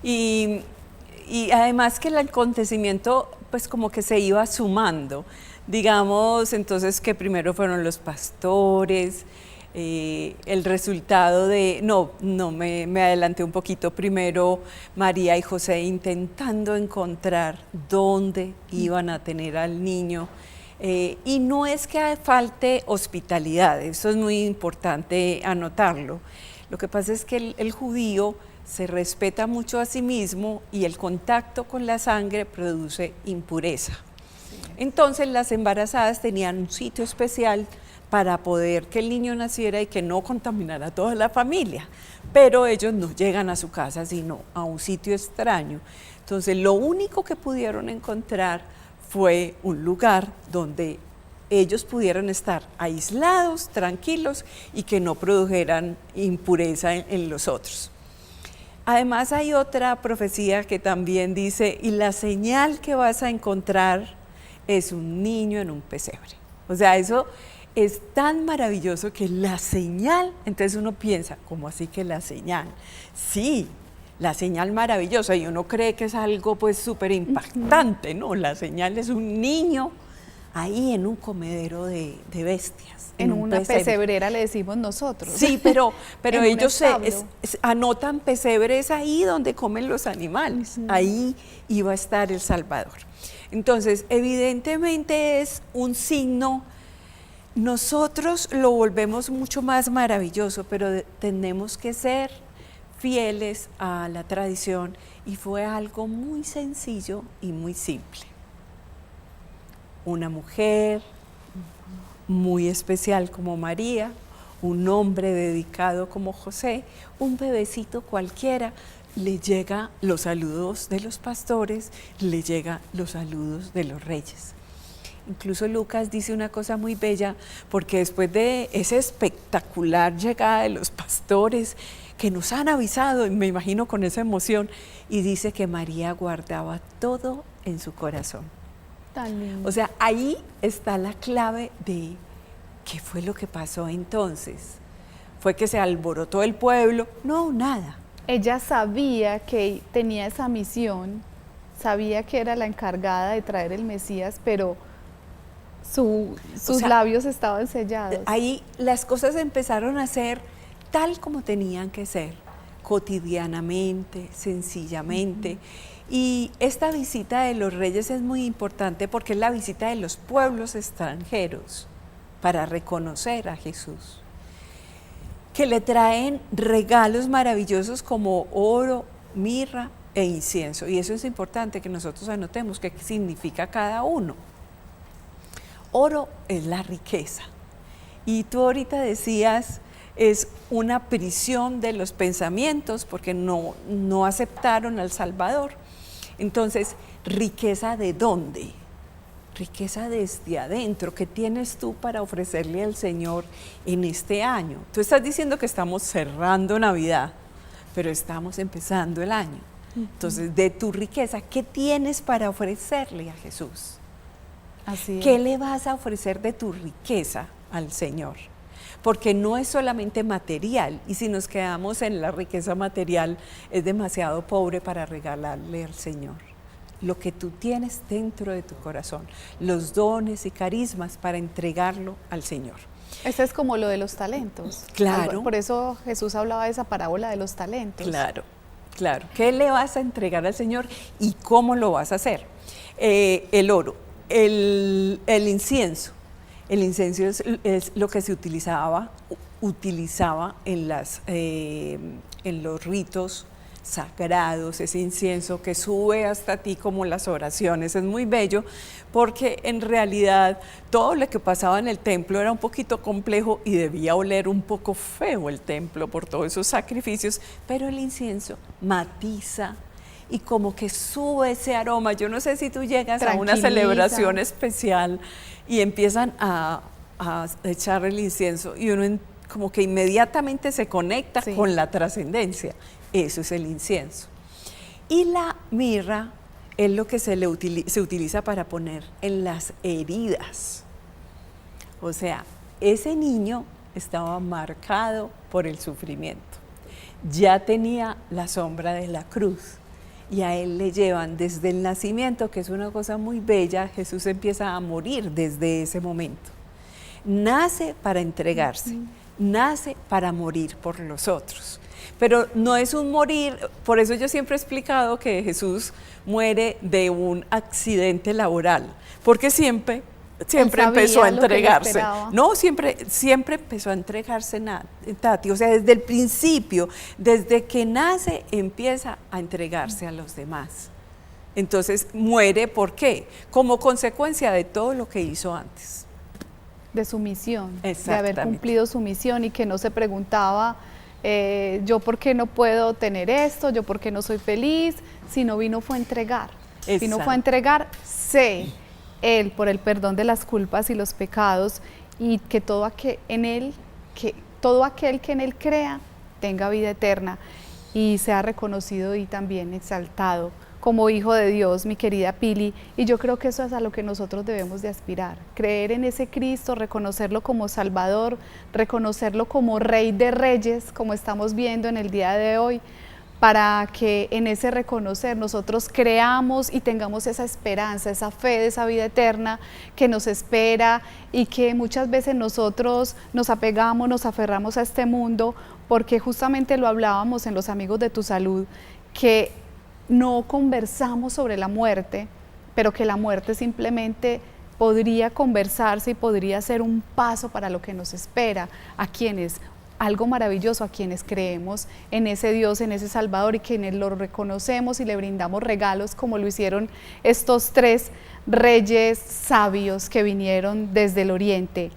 Y además que el acontecimiento pues como que se iba sumando, digamos, entonces que primero fueron los pastores, el resultado de, me adelanté un poquito, primero María y José intentando encontrar dónde iban a tener al niño, y no es que falte hospitalidad, eso es muy importante anotarlo. Lo que pasa es que el judío se respeta mucho a sí mismo y el contacto con la sangre produce impureza. Entonces las embarazadas tenían un sitio especial para poder que el niño naciera y que no contaminara a toda la familia, pero ellos no llegan a su casa sino a un sitio extraño. Entonces lo único que pudieron encontrar fue un lugar donde ellos pudieran estar aislados, tranquilos y que no produjeran impureza en los otros. Además hay otra profecía que también dice, y la señal que vas a encontrar es un niño en un pesebre. O sea, eso es tan maravilloso que la señal, entonces uno piensa, ¿cómo así que la señal? Sí, la señal maravillosa, y uno cree que es algo pues súper impactante, ¿no? La señal es un niño ahí en un comedero de bestias. En una pesebrera le decimos nosotros. Sí, pero ellos anotan pesebres ahí donde comen los animales, ahí iba a estar el Salvador. Entonces, evidentemente es un signo. Nosotros lo volvemos mucho más maravilloso, pero tenemos que ser fieles a la tradición, y fue algo muy sencillo y muy simple. Una mujer muy especial como María, un hombre dedicado como José, un bebecito cualquiera, le llega los saludos de los pastores, le llega los saludos de los reyes. Incluso Lucas dice una cosa muy bella, porque después de esa espectacular llegada de los pastores que nos han avisado, y me imagino con esa emoción, y dice que María guardaba todo en su corazón. Tan lindo. O sea, ahí está la clave de qué fue lo que pasó entonces. ¿Fue que se alborotó el pueblo? No, nada. Ella sabía que tenía esa misión, sabía que era la encargada de traer el Mesías, pero sus labios estaban sellados. Ahí las cosas empezaron a ser tal como tenían que ser, cotidianamente, sencillamente. Y esta visita de los reyes es muy importante porque es la visita de los pueblos extranjeros para reconocer a Jesús, que le traen regalos maravillosos como oro, mirra e incienso. Y eso es importante que nosotros anotemos qué significa cada uno. Oro es la riqueza. Y tú ahorita decías, es una prisión de los pensamientos porque no aceptaron al Salvador. Entonces, ¿riqueza de dónde? Riqueza desde adentro. ¿Qué tienes tú para ofrecerle al Señor en este año? Tú estás diciendo que estamos cerrando Navidad, pero estamos empezando el año. Entonces, de tu riqueza, ¿qué tienes para ofrecerle a Jesús? Así es. ¿Qué le vas a ofrecer de tu riqueza al Señor? Porque no es solamente material, y si nos quedamos en la riqueza material, es demasiado pobre para regalarle al Señor. Lo que tú tienes dentro de tu corazón, los dones y carismas para entregarlo al Señor. Ese es como lo de los talentos. Claro. Por eso Jesús hablaba de esa parábola de los talentos. Claro, claro. ¿Qué le vas a entregar al Señor y cómo lo vas a hacer? El oro, el incienso. El incienso es lo que se utilizaba en los ritos sagrados, ese incienso que sube hasta ti como las oraciones. Es muy bello porque en realidad todo lo que pasaba en el templo era un poquito complejo y debía oler un poco feo el templo por todos esos sacrificios, pero el incienso matiza y como que sube ese aroma. Yo no sé si tú llegas a una celebración especial y empiezan a echar el incienso y uno como que inmediatamente se conecta con la trascendencia. Eso es el incienso. Y la mirra es lo que se utiliza para poner en las heridas. O sea, ese niño estaba marcado por el sufrimiento. Ya tenía la sombra de la cruz. Y a él le llevan desde el nacimiento, que es una cosa muy bella. Jesús empieza a morir desde ese momento. Nace para entregarse, nace para morir por los otros. Pero no es un morir, por eso yo siempre he explicado que Jesús muere de un accidente laboral, porque siempre empezó a entregarse. No, siempre empezó a entregarse, Tati. O sea, desde el principio, desde que nace, empieza a entregarse a los demás. Entonces, muere, ¿por qué? Como consecuencia de todo lo que hizo antes. De su misión, de haber cumplido su misión y que no se preguntaba, yo por qué no puedo tener esto, yo por qué no soy feliz, sino vino fue a entregar. Exacto. Vino fue a entregarse Él por el perdón de las culpas y los pecados, y que todo aquel que en Él crea tenga vida eterna y sea reconocido y también exaltado como hijo de Dios, mi querida Pili. Y yo creo que eso es a lo que nosotros debemos de aspirar, creer en ese Cristo, reconocerlo como Salvador, reconocerlo como Rey de Reyes, como estamos viendo en el día de hoy, para que en ese reconocer nosotros creamos y tengamos esa esperanza, esa fe de esa vida eterna que nos espera, y que muchas veces nosotros nos apegamos, nos aferramos a este mundo, porque justamente lo hablábamos en los Amigos de tu Salud, que no conversamos sobre la muerte, pero que la muerte simplemente podría conversarse y podría ser un paso para lo que nos espera a quienes, algo maravilloso, a quienes creemos en ese Dios, en ese Salvador, y quienes lo reconocemos y le brindamos regalos como lo hicieron estos 3 reyes sabios que vinieron desde el oriente.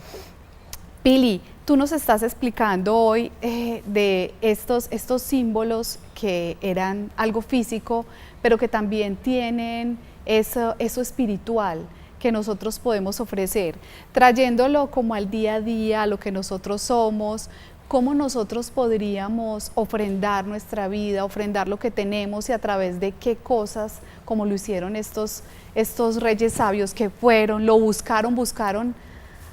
Pili, tú nos estás explicando hoy de estos símbolos que eran algo físico, pero que también tienen eso espiritual que nosotros podemos ofrecer, trayéndolo como al día a día, a lo que nosotros somos. ¿Cómo nosotros podríamos ofrendar nuestra vida, ofrendar lo que tenemos, y a través de qué cosas, como lo hicieron estos reyes sabios que buscaron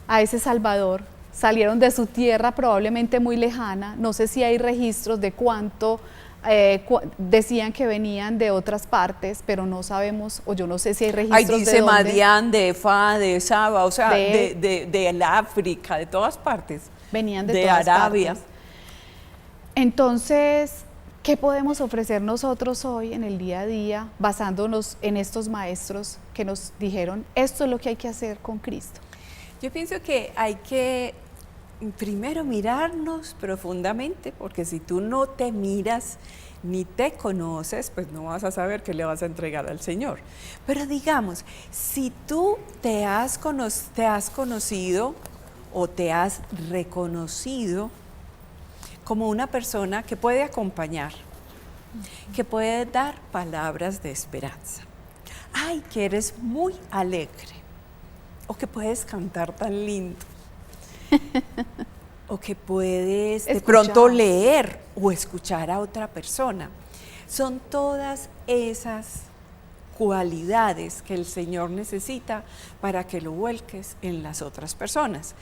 a ese Salvador, salieron de su tierra probablemente muy lejana? No sé si hay registros de cuánto, decían que venían de otras partes, pero no sabemos, o yo no sé si hay registros. Ahí dice Madián, de Efa, de Saba, o sea, de África, de todas partes. Venían de todas Arabia. partes. Entonces, ¿qué podemos ofrecer nosotros hoy en el día a día basándonos en estos maestros que nos dijeron esto es lo que hay que hacer con Cristo? Yo pienso que hay que primero mirarnos profundamente, porque si tú no te miras ni te conoces, pues no vas a saber qué le vas a entregar al Señor. Pero digamos, si tú te has conocido o te has reconocido como una persona que puede acompañar, que puede dar palabras de esperanza. Ay, que eres muy alegre, o que puedes cantar tan lindo, o que puedes de pronto leer o escuchar a otra persona. Son todas esas cualidades que el Señor necesita para que lo vuelques en las otras personas.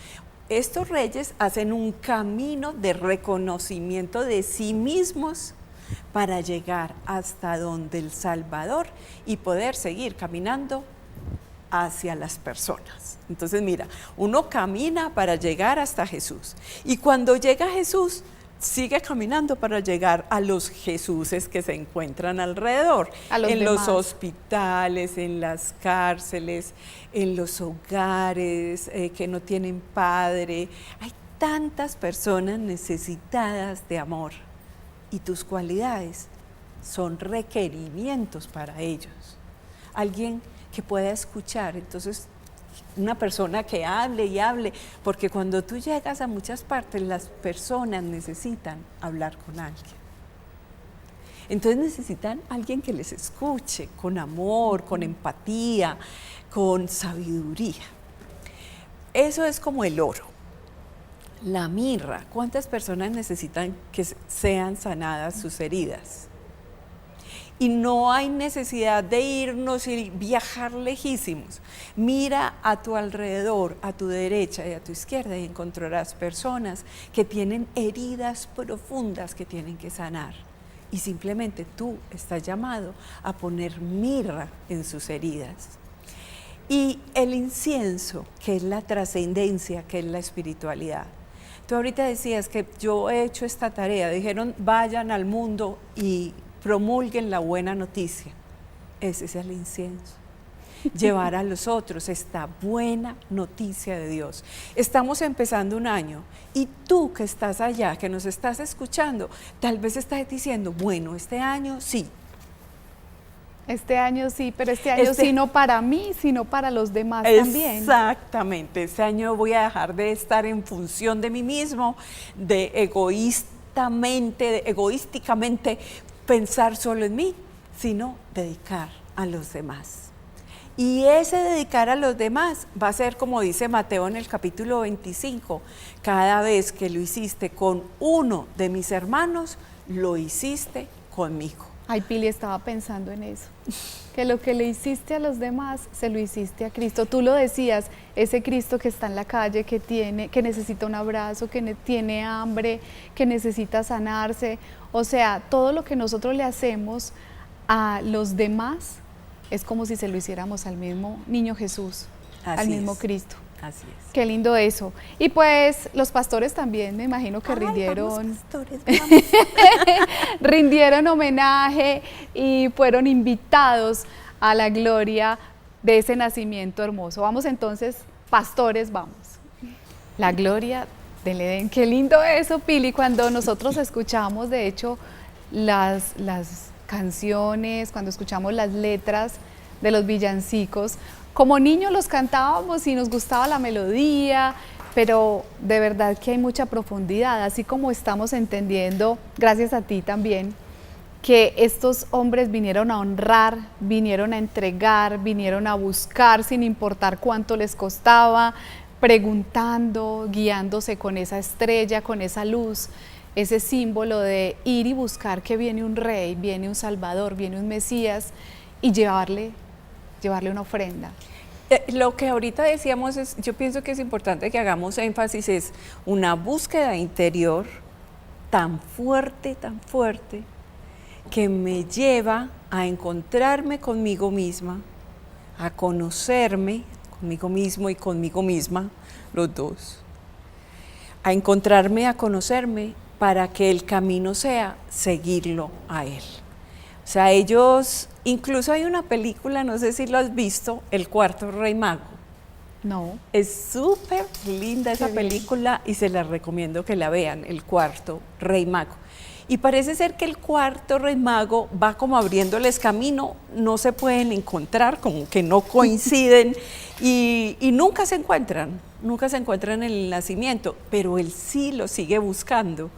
Estos reyes hacen un camino de reconocimiento de sí mismos para llegar hasta donde el Salvador y poder seguir caminando hacia las personas. Entonces mira, uno camina para llegar hasta Jesús y cuando llega a Jesús sigue caminando para llegar a los Jesuses que se encuentran alrededor, en los hospitales, en las cárceles, en los hogares que no tienen padre. Hay tantas personas necesitadas de amor y tus cualidades son requerimientos para ellos. Alguien que pueda escuchar, entonces una persona que hable y hable, porque cuando tú llegas a muchas partes, las personas necesitan hablar con alguien. Entonces necesitan alguien que les escuche con amor, con empatía, con sabiduría. Eso es como el oro. La mirra, ¿cuántas personas necesitan que sean sanadas sus heridas? Y no hay necesidad de irnos y viajar lejísimos. Mira a tu alrededor, a tu derecha y a tu izquierda y encontrarás personas que tienen heridas profundas que tienen que sanar. Y simplemente tú estás llamado a poner mirra en sus heridas. Y el incienso, que es la trascendencia, que es la espiritualidad. Tú ahorita decías que yo he hecho esta tarea, dijeron vayan al mundo y promulguen la buena noticia. Ese es el incienso. Llevar a los otros esta buena noticia de Dios. Estamos empezando un año y tú que estás allá, que nos estás escuchando, tal vez estás diciendo, bueno, este año sí. Este año sí, pero este año sí no para mí, sino para los demás también. Exactamente, este año voy a dejar de estar en función de mí mismo, de egoísticamente pensar solo en mí, sino dedicar a los demás. Y ese dedicar a los demás va a ser como dice Mateo en el capítulo 25, cada vez que lo hiciste con uno de mis hermanos, lo hiciste conmigo. Ay, Pili, estaba pensando en eso, que lo que le hiciste a los demás, se lo hiciste a Cristo. Tú lo decías, ese Cristo que está en la calle, que necesita un abrazo, que tiene hambre, que necesita sanarse. O sea, todo lo que nosotros le hacemos a los demás es como si se lo hiciéramos al mismo niño Jesús, al mismo Cristo. Así es. Qué lindo eso. Y pues los pastores también, me imagino que rindieron, rindieron homenaje y fueron invitados a la gloria de ese nacimiento hermoso. Vamos entonces, pastores, vamos. La gloria del Edén. Qué lindo eso, Pili, cuando nosotros escuchamos, de hecho, las canciones, cuando escuchamos las letras de los villancicos. Como niños los cantábamos y nos gustaba la melodía, pero de verdad que hay mucha profundidad, así como estamos entendiendo, gracias a ti también, que estos hombres vinieron a honrar, vinieron a entregar, vinieron a buscar sin importar cuánto les costaba, preguntando, guiándose con esa estrella, con esa luz, ese símbolo de ir y buscar que viene un rey, viene un salvador, viene un Mesías y llevarle una ofrenda. Lo que ahorita decíamos es, yo pienso que es importante que hagamos énfasis, es una búsqueda interior tan fuerte, que me lleva a encontrarme conmigo misma, a conocerme conmigo mismo y conmigo misma, los dos, a encontrarme, a conocerme para que el camino sea seguirlo a Él. O sea, ellos, incluso hay una película, no sé si lo has visto, El Cuarto Rey Mago. No. Es súper linda esa película y se la recomiendo que la vean, El Cuarto Rey Mago. Y parece ser que el cuarto rey mago va como abriéndoles camino, no se pueden encontrar, como que no coinciden y nunca se encuentran en el nacimiento, pero él sí lo sigue buscando.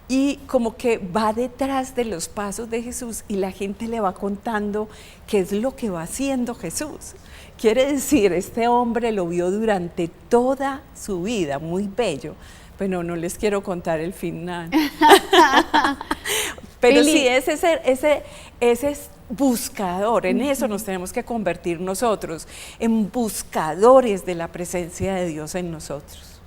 Y como que va detrás de los pasos de Jesús y la gente le va contando qué es lo que va haciendo Jesús. Quiere decir, este hombre lo vio durante toda su vida, muy bello. Bueno, no les quiero contar el final. Pero Pili. sí, ese es buscador, en eso nos tenemos que convertir nosotros, en buscadores de la presencia de Dios en nosotros.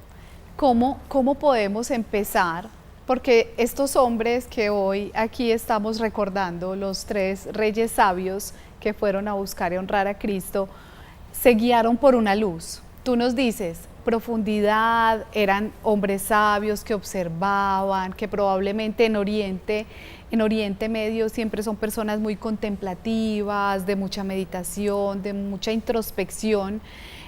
¿Cómo podemos empezar? Porque estos hombres que hoy aquí estamos recordando, los 3 reyes sabios que fueron a buscar y honrar a Cristo, se guiaron por una luz. Tú nos dices, profundidad, eran hombres sabios que observaban, que probablemente en Oriente Medio siempre son personas muy contemplativas, de mucha meditación, de mucha introspección.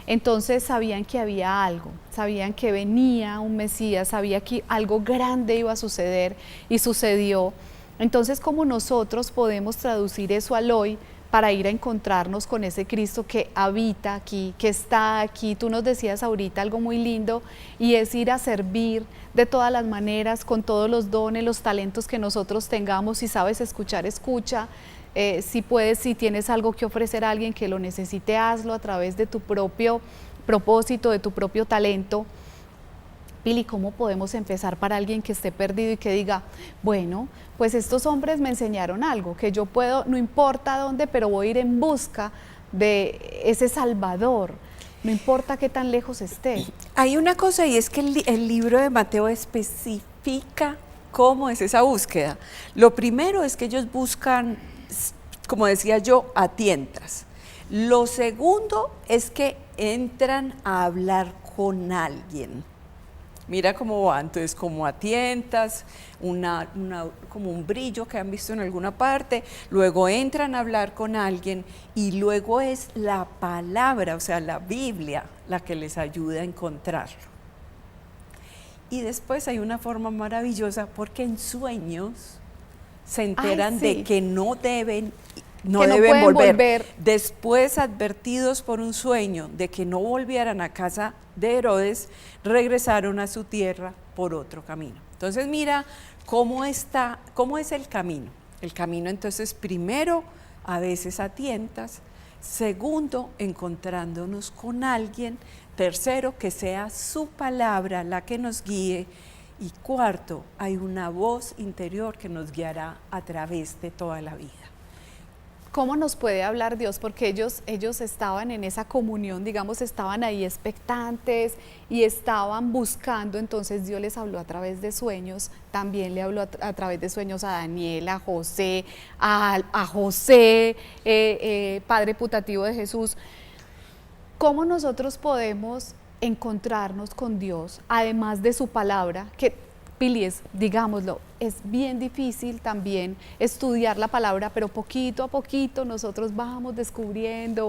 Entonces sabían que había algo, sabían que venía un Mesías, sabía que algo grande iba a suceder y sucedió. Entonces, ¿cómo nosotros podemos traducir eso al hoy para ir a encontrarnos con ese Cristo que habita aquí, que está aquí? Tú nos decías ahorita algo muy lindo y es ir a servir de todas las maneras, con todos los dones, los talentos que nosotros tengamos. Si sabes escuchar, escucha. Si puedes, si tienes algo que ofrecer a alguien que lo necesite, hazlo a través de tu propio propósito, de tu propio talento. Pili, ¿cómo podemos empezar para alguien que esté perdido y que diga, bueno, pues estos hombres me enseñaron algo, que yo puedo, no importa dónde, pero voy a ir en busca de ese Salvador, no importa qué tan lejos esté? Hay una cosa y es que el libro de Mateo especifica cómo es esa búsqueda. Lo primero es que ellos buscan, como decía yo, a tientas. Lo segundo es que entran a hablar con alguien. Mira cómo va, entonces como a tientas, como un brillo que han visto en alguna parte, luego entran a hablar con alguien y luego es la palabra, o sea, la Biblia, la que les ayuda a encontrarlo. Y después hay una forma maravillosa porque en sueños se enteran de que no deben volver. Después, advertidos por un sueño de que no volvieran a casa de Herodes, regresaron a su tierra por otro camino. Entonces mira cómo es el camino. El camino entonces primero a veces a tientas, segundo encontrándonos con alguien, tercero que sea su palabra la que nos guíe y cuarto hay una voz interior que nos guiará a través de toda la vida. ¿Cómo nos puede hablar Dios? Porque ellos estaban en esa comunión, digamos, estaban ahí expectantes y estaban buscando, entonces Dios les habló a través de sueños, también le habló a través de sueños a Daniel, a José, a José, padre putativo de Jesús. ¿Cómo nosotros podemos encontrarnos con Dios, además de su palabra? Que Pili, digámoslo, es bien difícil también estudiar la palabra, pero poquito a poquito nosotros vamos descubriendo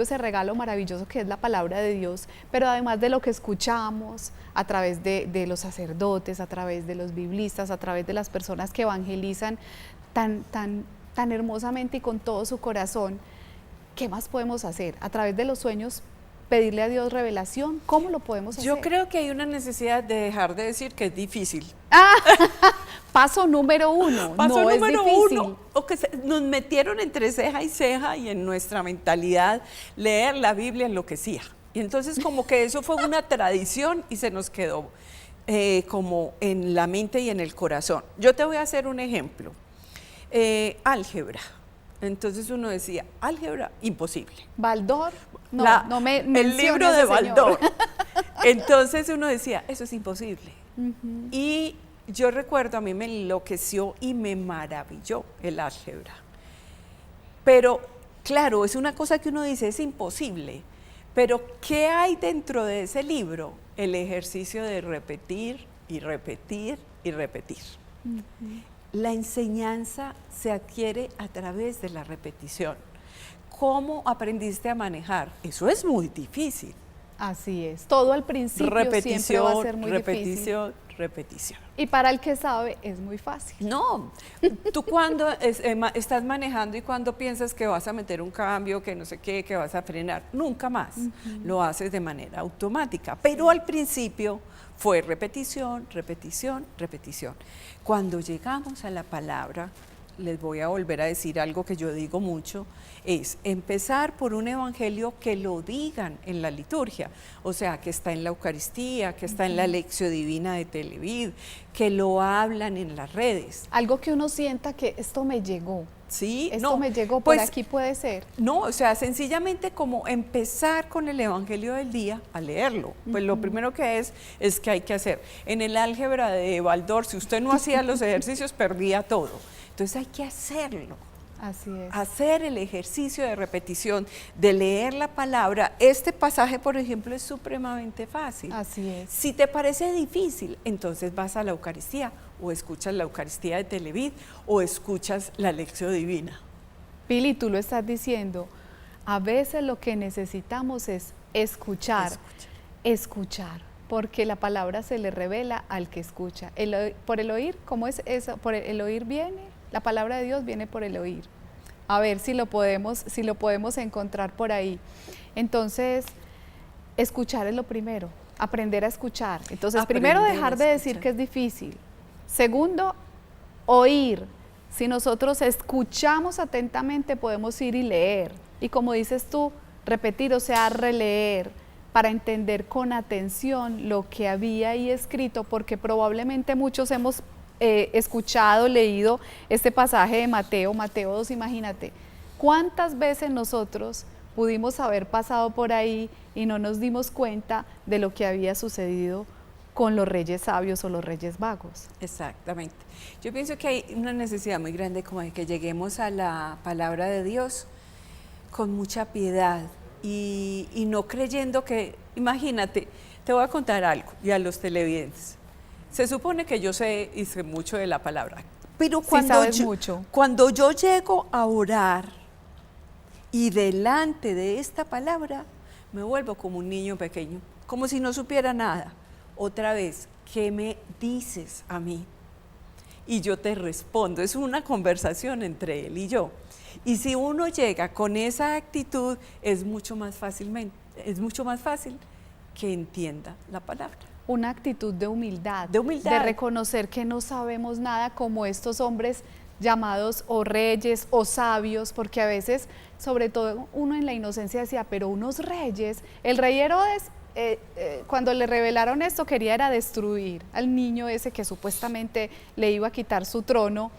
ese regalo maravilloso que es la palabra de Dios, pero además de lo que escuchamos a través de los sacerdotes, a través de los biblistas, a través de las personas que evangelizan tan hermosamente y con todo su corazón, ¿qué más podemos hacer? A través de los sueños, pedirle a Dios revelación, ¿cómo lo podemos hacer? Yo creo que hay una necesidad de dejar de decir que es difícil. Paso número 1, Paso no número es difícil. 1, o que nos metieron entre ceja y ceja y en nuestra mentalidad leer la Biblia enloquecía. Y entonces como que eso fue una tradición y se nos quedó como en la mente y en el corazón. Yo te voy a hacer un ejemplo. Álgebra. Entonces uno decía, álgebra, imposible. Baldor, no me el libro de Baldor. Entonces uno decía, eso es imposible. Y yo recuerdo, a mí me enloqueció y me maravilló el álgebra. Pero claro, es una cosa que uno dice, es imposible. Pero ¿qué hay dentro de ese libro? El ejercicio de repetir y repetir y repetir. La enseñanza se adquiere a través de la repetición. ¿Cómo aprendiste a manejar? Eso es muy difícil. Así es. Todo al principio siempre va a ser muy difícil. Repetición, repetición. Y para el que sabe es muy fácil. No, tú cuando estás manejando y cuando piensas que vas a meter un cambio, que no sé qué, que vas a frenar, nunca más. Lo haces de manera automática. Pero al principio fue repetición, repetición, repetición. Cuando llegamos a la palabra, les voy a volver a decir algo que yo digo mucho, es empezar por un evangelio que lo digan en la liturgia, o sea, que está en la Eucaristía, que está en la Lección Divina de Televid, que lo hablan en las redes. Algo que uno sienta que esto me llegó. Sí, Esto no, me llegó, pues, por aquí puede ser. No, o sea, sencillamente como empezar con el Evangelio del día a leerlo. Pues lo primero que es que hay que hacer. En el álgebra de Baldor, si usted no hacía los ejercicios, perdía todo. Entonces hay que hacerlo. Así es. Hacer el ejercicio de repetición, de leer la palabra. Este pasaje, por ejemplo, es supremamente fácil. Así es. Si te parece difícil, entonces vas a la Eucaristía, o escuchas la Eucaristía de Televid, o escuchas la Lección Divina. Pili, tú lo estás diciendo, a veces lo que necesitamos es escuchar, porque la palabra se le revela al que escucha. Por el oír, ¿cómo es eso? Por el oír viene, la palabra de Dios viene por el oír. A ver si lo podemos encontrar por ahí. Entonces, escuchar es lo primero, aprender a escuchar. Entonces, primero dejar de decir que es difícil. Segundo, oír. Si nosotros escuchamos atentamente, podemos ir y leer. Y como dices tú, repetir, o sea, releer, para entender con atención lo que había ahí escrito, porque probablemente muchos hemos escuchado, leído este pasaje de Mateo 2, imagínate, ¿cuántas veces nosotros pudimos haber pasado por ahí y no nos dimos cuenta de lo que había sucedido con los reyes sabios o los reyes magos? Exactamente. Yo pienso que hay una necesidad muy grande como de que lleguemos a la palabra de Dios con mucha piedad y no creyendo que, imagínate, te voy a contar algo y a los televidentes. Se supone que yo sé y sé mucho de la palabra, pero cuando yo llego a orar y delante de esta palabra me vuelvo como un niño pequeño, como si no supiera nada. Otra vez, ¿qué me dices a mí? Y yo te respondo, es una conversación entre él y yo. Y si uno llega con esa actitud, es mucho más fácil que entienda la palabra. Una actitud de humildad, de reconocer que no sabemos nada, como estos hombres llamados o reyes o sabios, porque a veces, sobre todo uno en la inocencia decía, pero unos reyes, el rey Herodes, cuando le revelaron esto, quería era destruir al niño ese que supuestamente le iba a quitar su trono,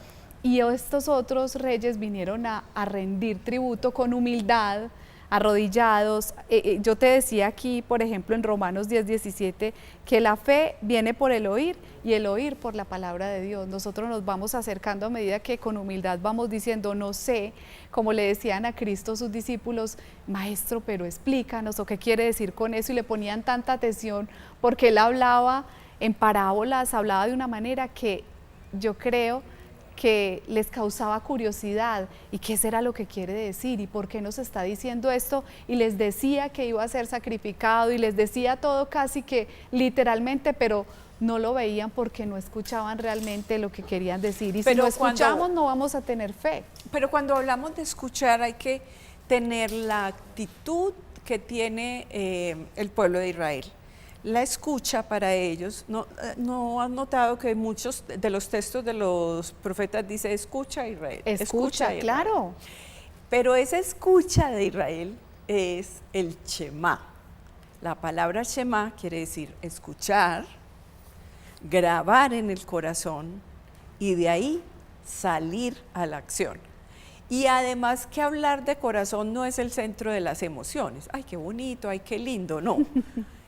y estos otros reyes vinieron a rendir tributo con humildad, arrodillados. Yo te decía aquí, por ejemplo, en Romanos 10:17, que la fe viene por el oír y el oír por la palabra de Dios. Nosotros nos vamos acercando a medida que con humildad vamos diciendo, no sé, como le decían a Cristo sus discípulos, maestro, pero explícanos, o qué quiere decir con eso, y le ponían tanta atención porque él hablaba en parábolas, hablaba de una manera que yo creo que les causaba curiosidad, y qué será lo que quiere decir y por qué nos está diciendo esto, y les decía que iba a ser sacrificado y les decía todo casi que literalmente, pero no lo veían porque no escuchaban realmente lo que querían decir, y si no escuchamos no vamos a tener fe. Pero cuando hablamos de escuchar hay que tener la actitud que tiene el pueblo de Israel. La escucha para ellos, no han notado que muchos de los textos de los profetas dice escucha Israel. Escucha Israel. Claro. Pero esa escucha de Israel es el Shema. La palabra Shema quiere decir escuchar, grabar en el corazón y de ahí salir a la acción. Y además que hablar de corazón no es el centro de las emociones. Ay, qué bonito, ay, qué lindo, no.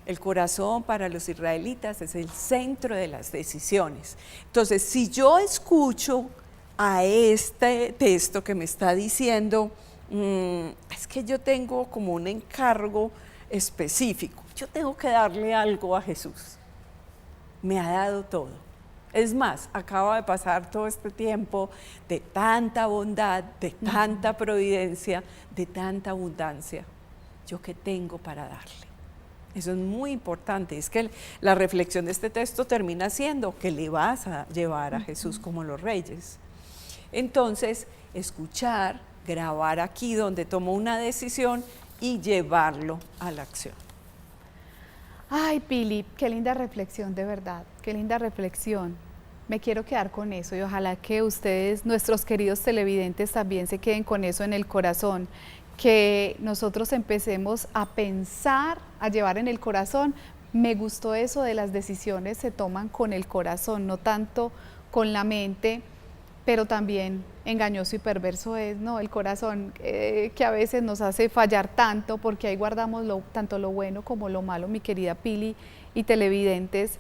El corazón para los israelitas es el centro de las decisiones. Entonces, si yo escucho a este texto que me está diciendo, es que yo tengo como un encargo específico, yo tengo que darle algo a Jesús. me ha dado todo. Es más, acaba de pasar todo este tiempo de tanta bondad, de tanta providencia, de tanta abundancia. ¿Yo qué tengo para darle? Eso es muy importante. Es que la reflexión de este texto termina siendo que le vas a llevar a Jesús como los reyes. Entonces, escuchar, grabar aquí donde tomo una decisión y llevarlo a la acción. Ay, Pili, qué linda reflexión, de verdad, qué linda reflexión. Me quiero quedar con eso y ojalá que ustedes, nuestros queridos televidentes, también se queden con eso en el corazón, que nosotros empecemos a pensar, a llevar en el corazón. Me gustó eso de las decisiones se toman con el corazón, no tanto con la mente, pero también engañoso y perverso es, ¿no?, el corazón, que a veces nos hace fallar tanto, porque ahí guardamos tanto lo bueno como lo malo, mi querida Pili y televidentes.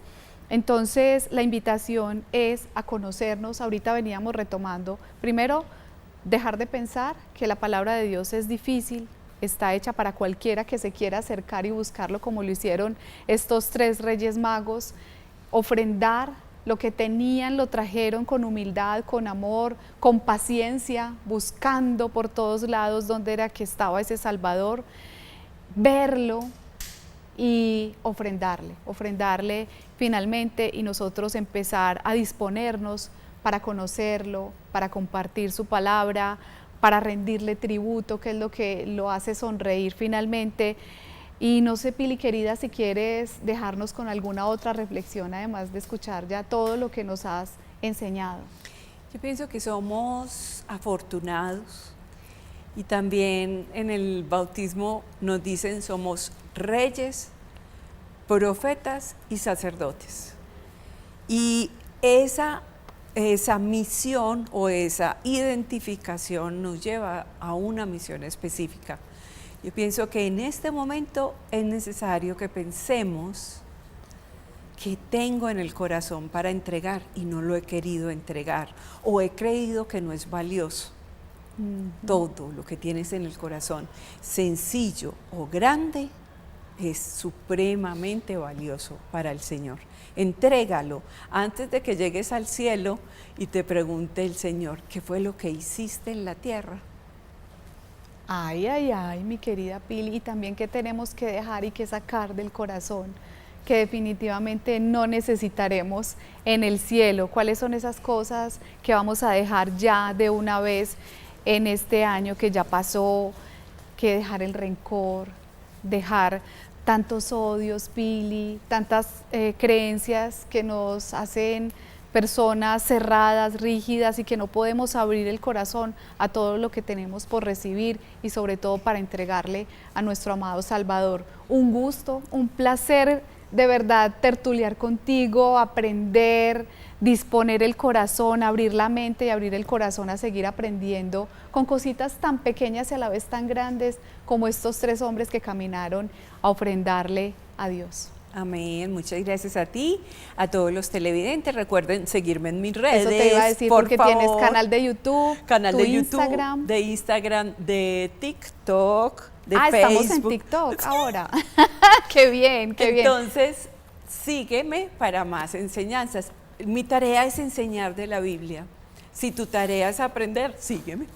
Entonces, la invitación es a conocernos. Ahorita veníamos retomando, primero, dejar de pensar que la palabra de Dios es difícil, está hecha para cualquiera que se quiera acercar y buscarlo, como lo hicieron estos 3 reyes magos, ofrendar. Lo que tenían lo trajeron con humildad, con amor, con paciencia, buscando por todos lados dónde era que estaba ese Salvador, verlo y ofrendarle finalmente, y nosotros empezar a disponernos para conocerlo, para compartir su palabra, para rendirle tributo, que es lo que lo hace sonreír finalmente. Y no sé, Pili, querida, si quieres dejarnos con alguna otra reflexión, además de escuchar ya todo lo que nos has enseñado. Yo pienso que somos afortunados, y también en el bautismo nos dicen somos reyes, profetas y sacerdotes. Y esa misión o esa identificación nos lleva a una misión específica. Yo pienso que en este momento es necesario que pensemos qué tengo en el corazón para entregar y no lo he querido entregar, o he creído que no es valioso. Todo lo que tienes en el corazón, sencillo o grande, es supremamente valioso para el Señor. Entrégalo antes de que llegues al cielo y te pregunte el Señor, ¿qué fue lo que hiciste en la tierra? Ay, ay, ay, mi querida Pili, y también qué tenemos que dejar y que sacar del corazón, que definitivamente no necesitaremos en el cielo. ¿Cuáles son esas cosas que vamos a dejar ya de una vez en este año que ya pasó? Que dejar el rencor, dejar tantos odios, Pili, tantas creencias que nos hacen personas cerradas, rígidas, y que no podemos abrir el corazón a todo lo que tenemos por recibir, y sobre todo para entregarle a nuestro amado Salvador. Un gusto, un placer de verdad tertuliar contigo, aprender, disponer el corazón, abrir la mente y abrir el corazón a seguir aprendiendo con cositas tan pequeñas y a la vez tan grandes como estos 3 hombres que caminaron a ofrendarle a Dios. Amén, muchas gracias a ti, a todos los televidentes. Recuerden seguirme en mis redes. Eso te iba a decir, por porque favor. Tienes canal de YouTube, Canal tu de YouTube, Instagram. de Instagram, de TikTok, de Facebook. Estamos en TikTok ahora. Qué bien, qué bien. Entonces, sígueme para más enseñanzas. Mi tarea es enseñar de la Biblia. Si tu tarea es aprender, sígueme.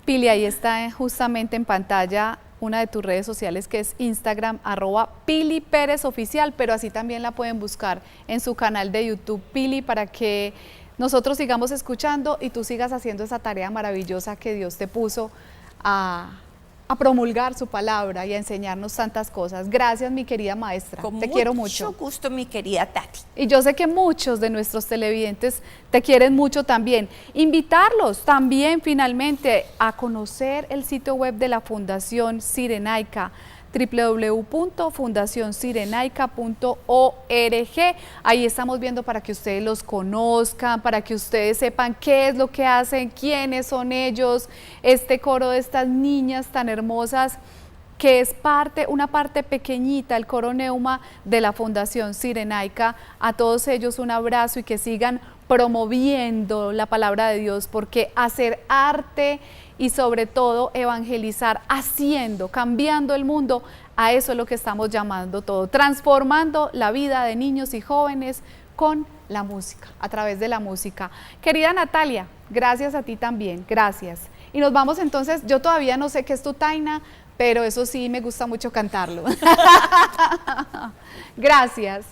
Pili, ahí está justamente en pantalla una de tus redes sociales, que es Instagram, @Pili Pérez Oficial, pero así también la pueden buscar en su canal de YouTube, Pili, para que nosotros sigamos escuchando y tú sigas haciendo esa tarea maravillosa que Dios te puso a promulgar su palabra y a enseñarnos tantas cosas. Gracias, mi querida maestra, te quiero mucho. Con mucho gusto, mi querida Tati. Y yo sé que muchos de nuestros televidentes te quieren mucho también. Invitarlos también finalmente a conocer el sitio web de la Fundación Cirenaica, www.fundacioncirenaica.org. Ahí estamos viendo para que ustedes los conozcan, para que ustedes sepan qué es lo que hacen, quiénes son ellos, este coro de estas niñas tan hermosas, que es una parte pequeña, el coro Neuma de la Fundación Cirenaica. A todos ellos un abrazo y que sigan promoviendo la palabra de Dios, porque hacer arte y sobre todo evangelizar, cambiando el mundo, A eso es lo que estamos llamando todo, transformando la vida de niños y jóvenes con la música, a través de la música. Querida Natalia, gracias a ti también, gracias. Y nos vamos entonces, yo todavía no sé qué es Tutaina, pero eso sí me gusta mucho cantarlo. Gracias.